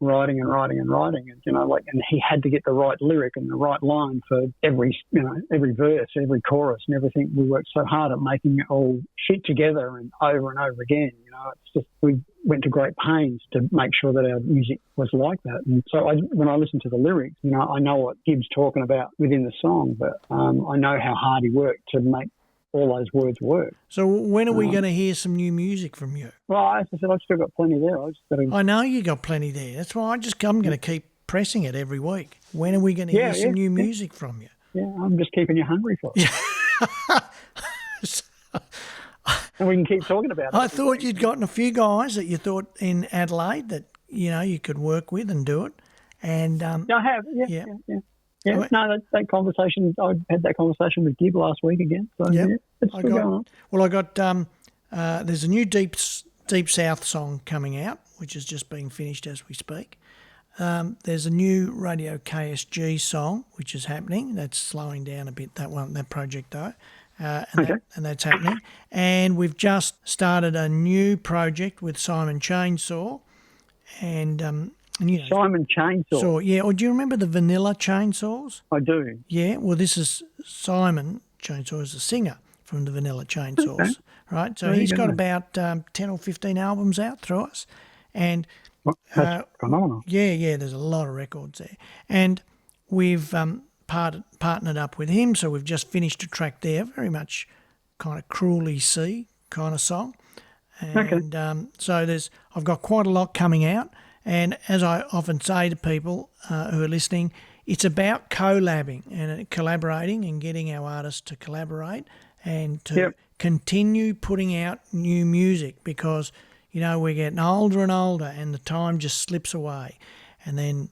writing, and and he had to get the right lyric and the right line for every verse, every chorus and everything. We worked so hard at making it all fit together and over again. It's just we went to great pains to make sure that our music was like that. And so when I listen to the lyrics, I know what Gibbs talking about within the song, but I know how hard he worked to make all those words work. So when are we going to hear some new music from you? Well, as I said, I've still got plenty there. I know you got plenty there. That's why I'm going to keep pressing it every week. When are we going to hear some new music from you? Yeah, I'm just keeping you hungry for it. And we can keep talking about it. I thought you'd gotten a few guys that you thought in Adelaide that, you could work with and do it. And I have, yeah. No, that conversation, I had that conversation with Gib last week again. So, it's still going on. Well, I got, there's a new Deep South song coming out, which is just being finished as we speak. There's a new Radio KSG song, which is happening. That's slowing down a bit, that project though. And that's happening. And we've just started a new project with Simon Chainsaw. And Simon Chainsaw. Yeah. Or do you remember the Vanilla Chainsaws? I do. Yeah. Well, this is Simon Chainsaw is a singer from the Vanilla Chainsaws, right? So he's got about 10 or 15 albums out through us. And that's phenomenal. Yeah. There's a lot of records there. And we've partnered up with him. So we've just finished a track there, very much kind of Cruelly Sea kind of song. And so I've got quite a lot coming out. And as I often say to people who are listening, it's about collabing and collaborating and getting our artists to collaborate and to continue putting out new music because, we're getting older and older and the time just slips away. And then,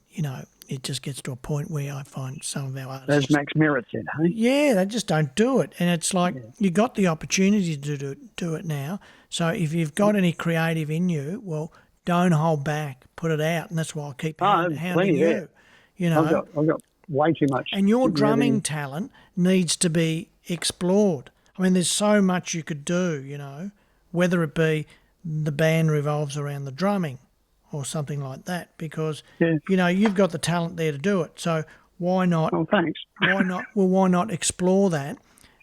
it just gets to a point where I find some of our artists... As Max Merritt said, hey? Yeah, they just don't do it. And it's like you got the opportunity to do it now. So if you've got any creative in you, well... don't hold back, put it out, and that's why I keep hounding you. I've got way too much. And your drumming talent needs to be explored. I mean, there's so much you could do, whether it be the band revolves around the drumming or something like that, because, you've got the talent there to do it. So why not? Oh, thanks. Why not explore that?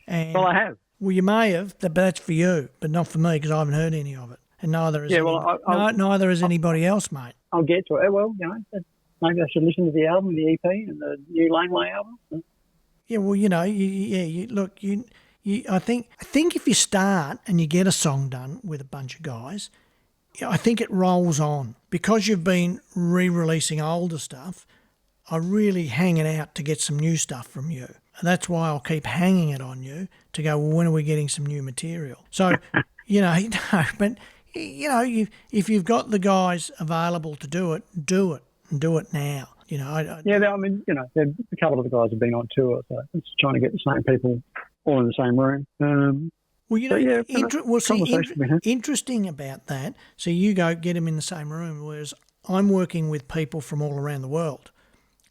And, well, I have. Well, you may have, but that's for you, but not for me because I haven't heard any of it. And neither is neither is anybody else, mate. I'll get to it. Well, maybe I should listen to the album, the EP, and the new Laneway album. Yeah, well, I think if you start and you get a song done with a bunch of guys, I think it rolls on because you've been re-releasing older stuff. I'm really hanging out to get some new stuff from you That's why I'll keep hanging it on you to go, well, when are we getting some new material? So, but, if you've got the guys available to do it, do it, and do it now. A couple of the guys have been on tour, so it's trying to get the same people all in the same room. Interesting about that. So you go get them in the same room, whereas I'm working with people from all around the world,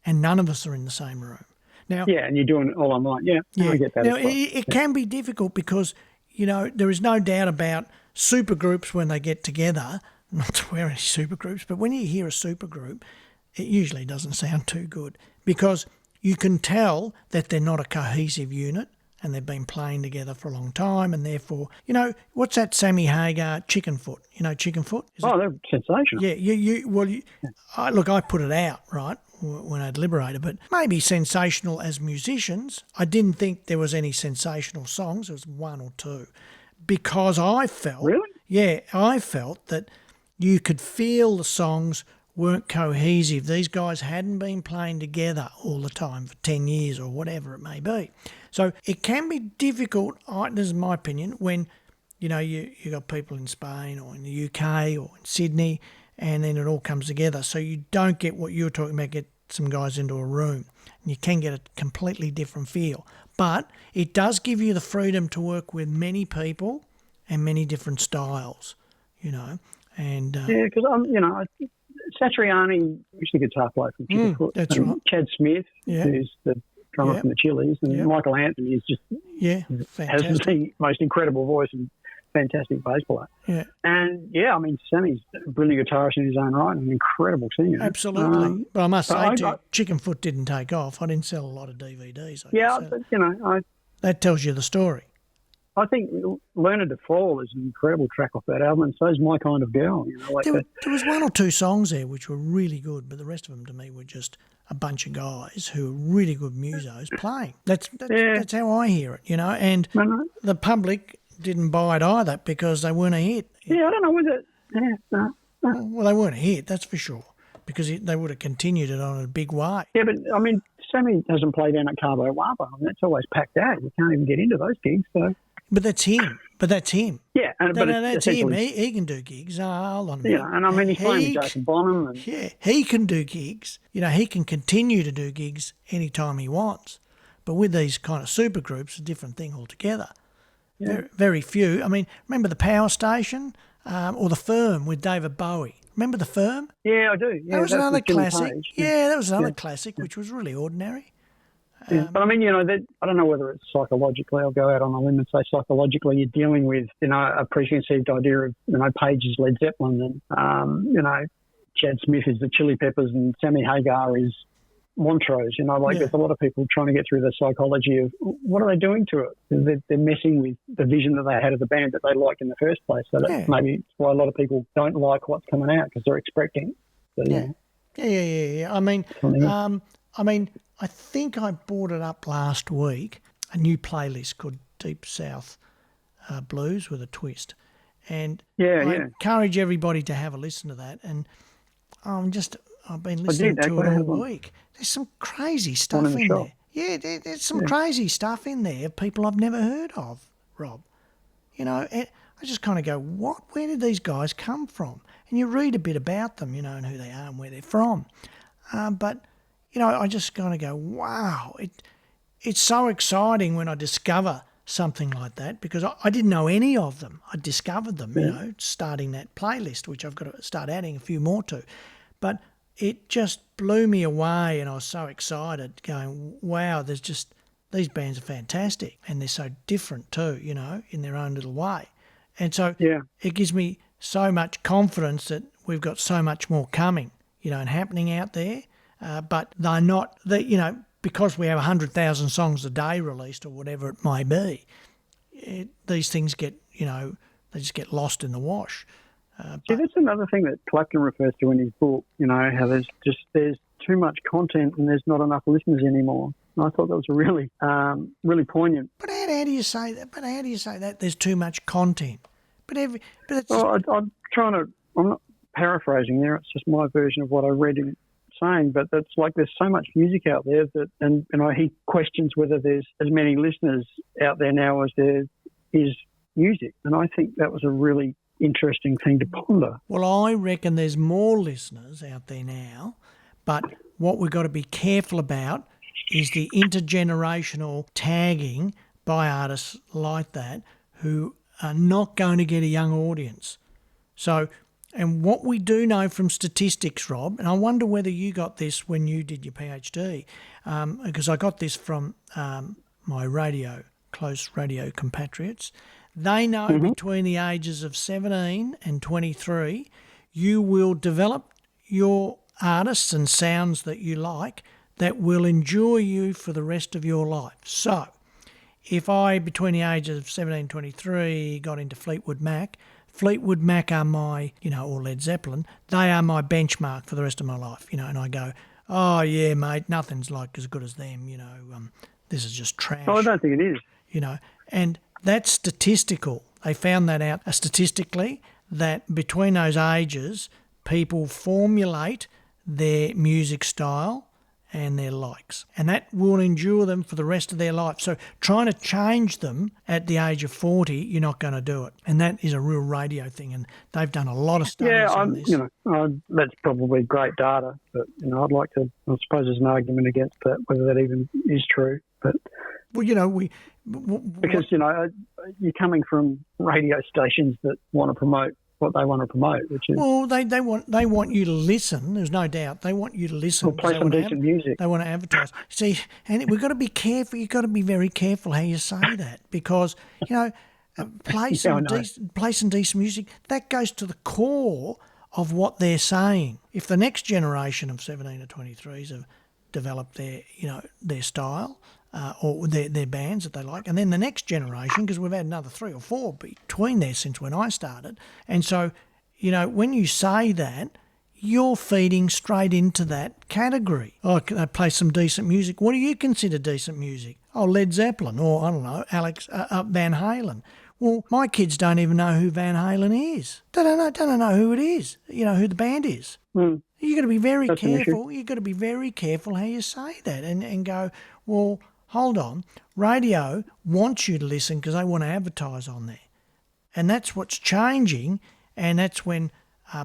and none of us are in the same room. Now, and you're doing it all online. Yeah. I get that. Now, it can be difficult because, there is no doubt about supergroups when they get together, not to wear any supergroups, but when you hear a supergroup, it usually doesn't sound too good because you can tell that they're not a cohesive unit and they've been playing together for a long time, and therefore, what's that Sammy Hagar Chicken Foot? Chicken Foot? They're sensational. Yeah, look, I put it out, right, when I'd liberated, but maybe sensational as musicians. I didn't think there was any sensational songs. There was one or two. Because I felt... Really? Yeah, I felt that you could feel the songs weren't cohesive. These guys hadn't been playing together all the time for 10 years or whatever it may be. So it can be difficult, this is my opinion, when, you got people in Spain or in the UK or in Sydney, and then it all comes together. So you don't get what you were talking about, get some guys into a room. And you can get a completely different feel. But it does give you the freedom to work with many people and many different styles, And because Satriani, who's the guitar player from Chicken Foot, that's right. Chad Smith, who's the drummer from the Chili's, and Michael Anthony is just fantastic. has the most incredible voice and fantastic bass player. Yeah, and Sammy's a brilliant guitarist in his own right and an incredible singer. Absolutely, but I must say, Chicken Foot didn't take off. I didn't sell a lot of DVDs. That tells you the story. I think Learning to Fall is an incredible track off that album, and so is My Kind of Girl. There was one or two songs there which were really good, but the rest of them to me were just a bunch of guys who are really good musos playing. That's how I hear it, and the public didn't buy it either because they weren't a hit. Yeah, I don't know whether... Well, they weren't a hit, that's for sure, because they would have continued it on in a big way. Yeah, but, Sammy doesn't play down at Cabo Wapa. That's always packed out. You can't even get into those gigs, so... But that's him. Yeah, that's him. He can do gigs. Hold on a minute. Yeah, and he's playing with Jason Bonham. And... Yeah, he can do gigs. He can continue to do gigs anytime he wants. But with these kind of super groups, a different thing altogether. Yeah. Very few. Remember the Power Station or the Firm with David Bowie? Remember the Firm? Yeah, I do. Yeah, that was another classic. That was another classic, which was really ordinary. But I don't know whether it's psychologically. I'll go out on a limb and say psychologically you're dealing with, a preconceived idea of, Page is Led Zeppelin and, Chad Smith is the Chili Peppers and Sammy Hagar is Montrose. There's a lot of people trying to get through the psychology of what are they doing to it? They're messing with the vision that they had of the band that they liked in the first place. So that maybe it's why a lot of people don't like what's coming out because they're expecting. So, I think I brought it up last week, a new playlist called Deep South Blues with a Twist. And I encourage everybody to have a listen to that. And I've been listening to it all week. There's some crazy stuff in there. Yeah, there's some crazy stuff in there of people I've never heard of, Rob. I just kind of go, what? Where did these guys come from? And you read a bit about them, and who they are and where they're from. But... I just kind of go, wow, it's so exciting when I discover something like that because I didn't know any of them. I discovered them, starting that playlist, which I've got to start adding a few more to. But it just blew me away and I was so excited going, wow, these bands are fantastic and they're so different too, in their own little way. And so it gives me so much confidence that we've got so much more coming, and happening out there. But they're not, because we have 100,000 songs a day released or whatever it may be, these things get, they just get lost in the wash. That's another thing that Clapton refers to in his book, how there's too much content and there's not enough listeners anymore. And I thought that was really, really poignant. But how do you say that? There's too much content. I'm not paraphrasing there. It's just my version of what I read in saying, but that's like there's so much music out there and he questions whether there's as many listeners out there now as there is music. And I think that was a really interesting thing to ponder. Well, I reckon there's more listeners out there now, but what we've got to be careful about is the intergenerational tagging by artists like that who are not going to get a young audience. So, and what we do know from statistics, Rob, and I wonder whether you got this when you did your PhD, because I got this from my close radio compatriots. They know between the ages of 17 and 23, you will develop your artists and sounds that you like that will endure you for the rest of your life. So, if I, between the ages of 17 and 23, got into Fleetwood Mac are my, or Led Zeppelin, they are my benchmark for the rest of my life, and I go, oh, yeah, mate, nothing's like as good as them, this is just trash. Oh, I don't think it is. And that's statistical. They found that out statistically, that between those ages, people formulate their music style and their likes. And that will endure them for the rest of their life. So trying to change them at the age of 40, you're not going to do it. And that is a real radio thing. And they've done a lot of studies on this. That's probably great data. But, I'd like to, I suppose there's an argument against that, whether that even is true. But well, because, you're coming from radio stations that want to promote what they want to promote, which is... Well, they want you to listen, there's no doubt. They want you to listen. Or play some decent music. They want to advertise. See, and we've got to be careful. You've got to be very careful how you say that because, play some decent music, that goes to the core of what they're saying. If the next generation of 17 to 23s have developed their style, or their bands that they like, and then the next generation, because we've had another 3 or 4 between there since when I started. And so, when you say that, you're feeding straight into that category. Oh, they play some decent music. What do you consider decent music? Oh, Led Zeppelin, or, I don't know, Van Halen. Well, my kids don't even know who Van Halen is. They don't know who it is, who the band is. Mm. You've got to be very careful. You've got to be very careful how you say that and go, well, hold on, radio wants you to listen because they want to advertise on there. And that's what's changing, and that's when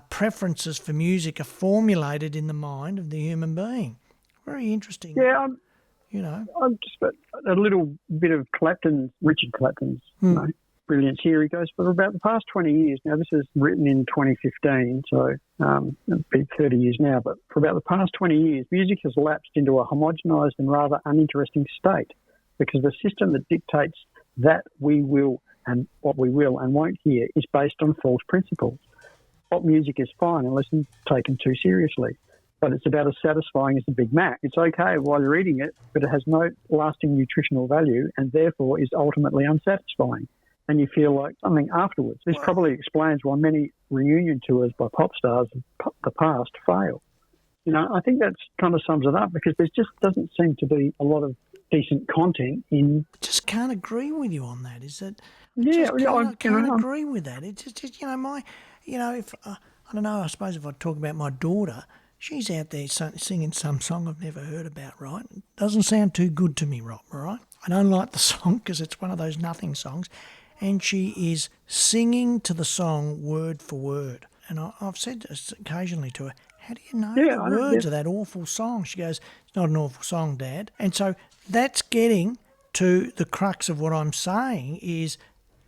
preferences for music are formulated in the mind of the human being. Very interesting. Yeah, I'm just a little bit of Richard Clapton's brilliance here. He goes, for about the past 20 years, now this is written in 2015, so it'll be 30 years now, but for about the past 20 years, music has lapsed into a homogenised and rather uninteresting state because the system that dictates that we will and what we will and won't hear is based on false principles. Pop music is fine unless it's taken too seriously, but it's about as satisfying as a Big Mac. It's okay while you're eating it, but it has no lasting nutritional value and therefore is ultimately unsatisfying. And you feel like something afterwards. This probably explains why many reunion tours by pop stars of the past fail. I think that kind of sums it up because there just doesn't seem to be a lot of decent content in... I just can't agree with you on that. Is that... I can't agree with that. It's just if, I don't know, I suppose if I talk about my daughter, she's out there singing some song I've never heard about, right? It doesn't sound too good to me, Rob, all right? I don't like the song because it's one of those nothing songs. And she is singing to the song word for word. And I've said this occasionally to her, how do you know the words of that awful song? She goes, it's not an awful song, Dad. And so that's getting to the crux of what I'm saying is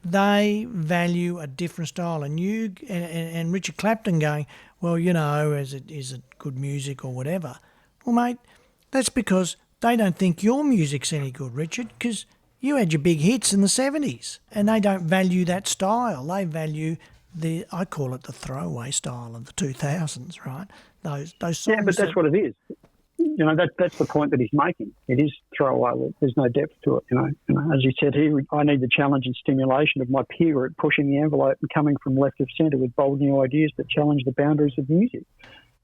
they value a different style. And you and Richard Clapton going, well, is it good music or whatever? Well, mate, that's because they don't think your music's any good, Richard, because... you had your big hits in the 70s, and they don't value that style. They value I call it the throwaway style of the 2000s, right? Those songs. Yeah, but that's what it is. That's the point that he's making. It is throwaway. There's no depth to it. As you said here, I need the challenge and stimulation of my peer at pushing the envelope and coming from left of centre with bold new ideas that challenge the boundaries of music.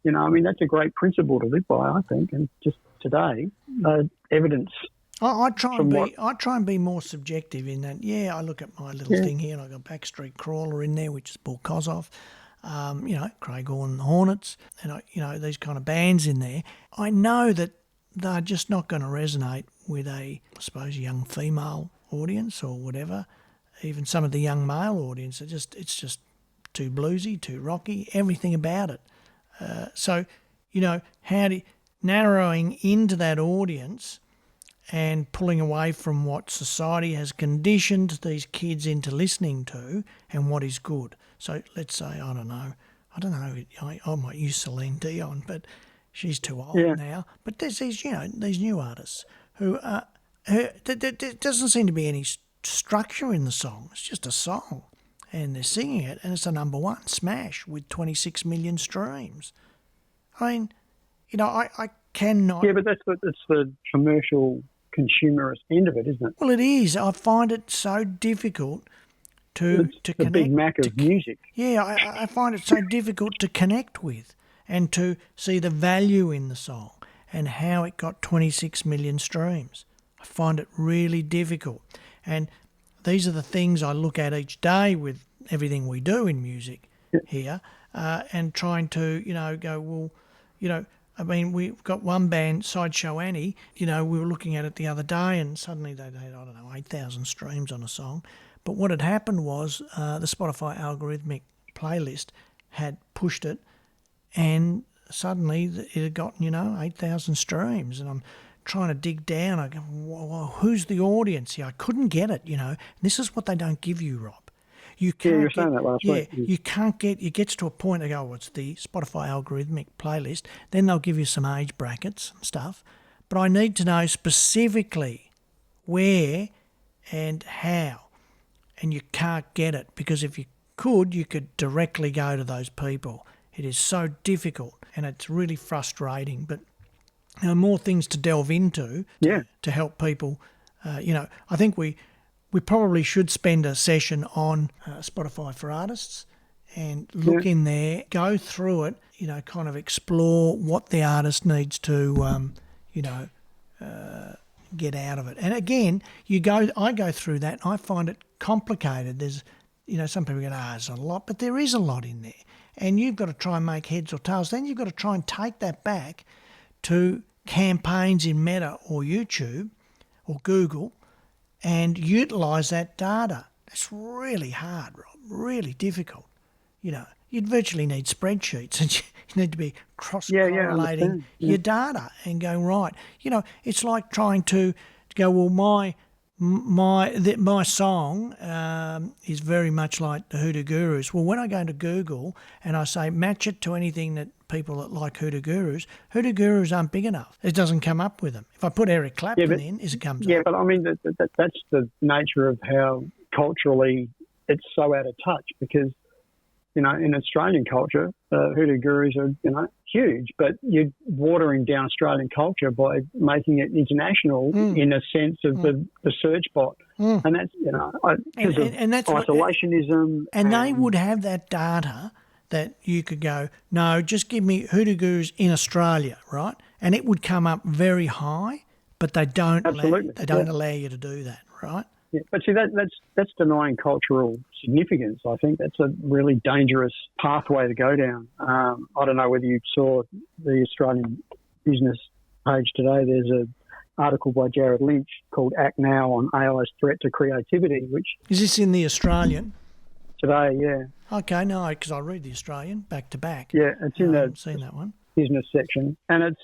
That's a great principle to live by, I think. And just today, evidence. I try and be more subjective in that. Yeah, I look at my little thing here, and I got Backstreet Crawler in there, which is Paul Kossoff. Craig Horn and the Hornets, and these kind of bands in there. I know that they're just not going to resonate with a, I suppose, young female audience or whatever. Even some of the young male audience, it's just too bluesy, too rocky, everything about it. Narrowing into that audience and pulling away from what society has conditioned these kids into listening to and what is good. So let's say, I don't know, I might use Celine Dion, but she's too old now. But there's these new artists who there doesn't seem to be any structure in the song. It's just a song, and they're singing it, and it's a number one smash with 26 million streams. I mean, I cannot. Yeah, but that's the commercial consumerist end of it, isn't it? Well, it is. I find it so difficult to connect. The Big Mac of music. Yeah, I find it so difficult to connect with and to see the value in the song and how it got 26 million streams. I find it really difficult. And these are the things I look at each day with everything we do in music here, and trying to, go, well, I mean, we've got one band, Sideshow Annie, we were looking at it the other day and suddenly they had, 8,000 streams on a song. But what had happened was the Spotify algorithmic playlist had pushed it and suddenly it had gotten, 8,000 streams. And I'm trying to dig down. I go, well, who's the audience here? I couldn't get it, This is what they don't give you, Rob. You were saying that last week. You can't get, it gets to a point, they go, well, it's the Spotify algorithmic playlist. Then they'll give you some age brackets and stuff. But I need to know specifically where and how. And you can't get it, because if you could directly go to those people. It is so difficult and it's really frustrating. But there are more things to delve into to help people. I think we probably should spend a session on Spotify for Artists and look in there, go through it, kind of explore what the artist needs to, get out of it. And again, I go through that and I find it complicated. There's, some people go, it's not a lot, but there is a lot in there. And you've got to try and make heads or tails. Then you've got to try and take that back to campaigns in Meta or YouTube or Google and utilise that data. That's really hard, Rob, really difficult. You'd virtually need spreadsheets and you need to be cross-correlating your data and going, right, it's like trying to go, well, my song is very much like the Hoodoo Gurus. Well, when I go to Google and I say match it to anything that people that like Hoodoo Gurus aren't big enough. It doesn't come up with them. If I put Eric Clapton in, it comes up. Yeah, but I mean, that's the nature of how culturally it's so out of touch, because, in Australian culture, Hoodoo Gurus are, huge, but you're watering down Australian culture by making it international in a sense of the search bot. And that's, because of that's isolationism. And they would have that data that you could go, no, just give me Hoodoo Gurus in Australia, right? And it would come up very high, but they don't allow you to do that, right? Yeah, but see, that's denying cultural significance. I think that's a really dangerous pathway to go down. I don't know whether you saw the Australian business page today. There's an article by Jared Lynch called Act Now on AI's Threat to Creativity, which... Is this in the Australian? Today, yeah. Okay, no, because I read the Australian back to back. Yeah, it's in the seen that one. Business section. And it's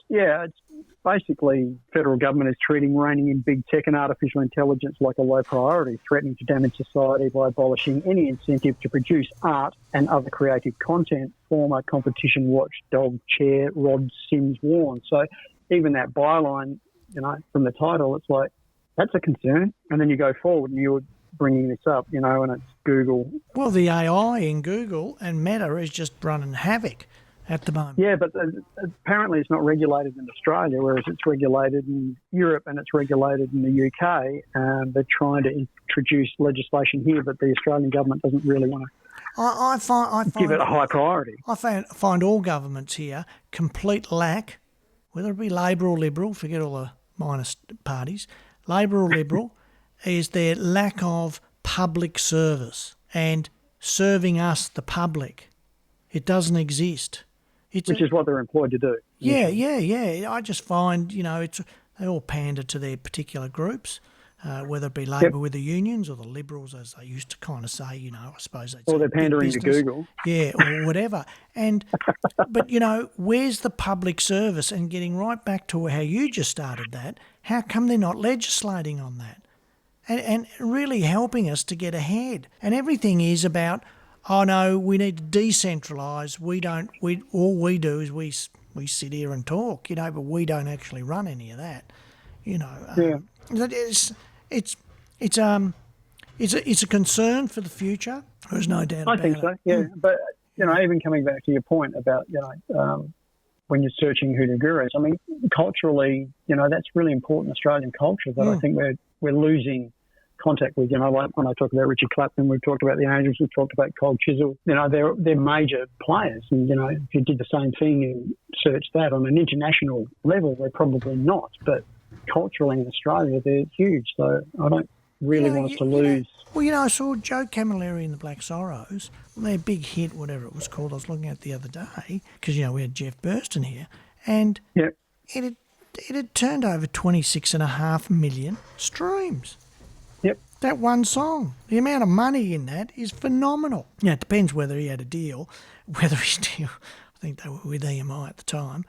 basically federal government is treating reining in big tech and artificial intelligence like a low priority, threatening to damage society by abolishing any incentive to produce art and other creative content, former competition watchdog chair Rod Sims warned. So even that byline, from the title, it's like, that's a concern. And then you go forward and you're bringing this up, and it's Google. Well, the AI in Google and Meta is just running havoc at the moment. Yeah, but apparently it's not regulated in Australia, whereas it's regulated in Europe and it's regulated in the UK. They're trying to introduce legislation here, but the Australian government doesn't really want to I find give it a high priority. I find all governments here complete lack, whether it be Labor or Liberal, forget all the minus parties, Labor or Liberal, is their lack of public service and serving us, the public. It doesn't exist. Which is what they're employed to do. Yeah. I just find, they all pander to their particular groups, whether it be Labor with the unions or the Liberals, as they used to kind of say, I suppose they'd say Or they're pandering to business. Google. Yeah, or whatever. But, where's the public service? And getting right back to how you just started that, how come they're not legislating on that? And really helping us to get ahead. And everything is about, oh no, we need to decentralise. All we do is we sit here and talk, but we don't actually run any of that. It's a concern for the future. There's no doubt about it. I think so, yeah. But, even coming back to your point about, when you're searching hoodoo gurus, I mean, culturally, that's really important Australian culture that I think we're losing contact with. Like when I talk about Richard Clapton, we've talked about the Angels, we've talked about Cold Chisel. They're major players, and if you did the same thing and searched that on an international level, they're probably not. But culturally in Australia, they're huge. So I don't really want us to lose. I saw Joe Camilleri and the Black Sorrows. Their big hit, whatever it was called, I was looking at it the other day because we had Jeff Burston here, and it had turned over 26.5 million streams. Yep. That one song. The amount of money in that is phenomenal. It depends whether he had a deal, I think they were with EMI at the time.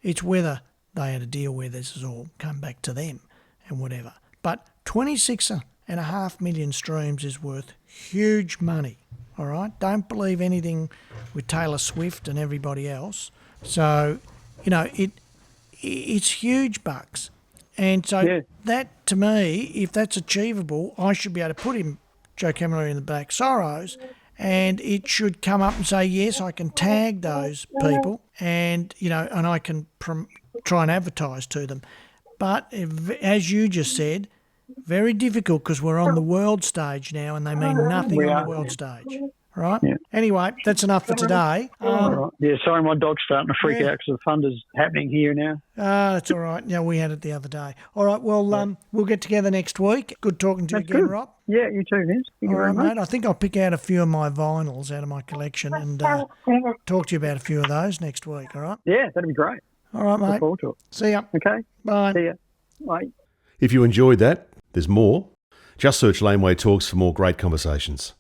It's whether they had a deal where this has all come back to them and whatever. But 26.5 million streams is worth huge money, all right? Don't believe anything with Taylor Swift and everybody else. So, it's huge bucks. And so that, to me, if that's achievable, I should be able to put him, Joe Camilleri, in the Black Sorrows, and it should come up and say, yes, I can tag those people and, and I can try and advertise to them. But as you just said, very difficult because we're on the world stage now and they mean nothing on the world stage. Right? Yeah. Anyway, that's enough for today. Sorry, my dog's starting to freak out because the thunder's happening here now. That's all right. Yeah, we had it the other day. All right, well, we'll get together next week. Good talking to you again, Rob. Yeah, you too, Vince. All right, mate. I think I'll pick out a few of my vinyls out of my collection and talk to you about a few of those next week, all right? Yeah, that'd be great. All right, mate. Look forward to it. See ya. Okay. Bye. See ya. Bye. If you enjoyed that, there's more. Just search Laneway Talks for more great conversations.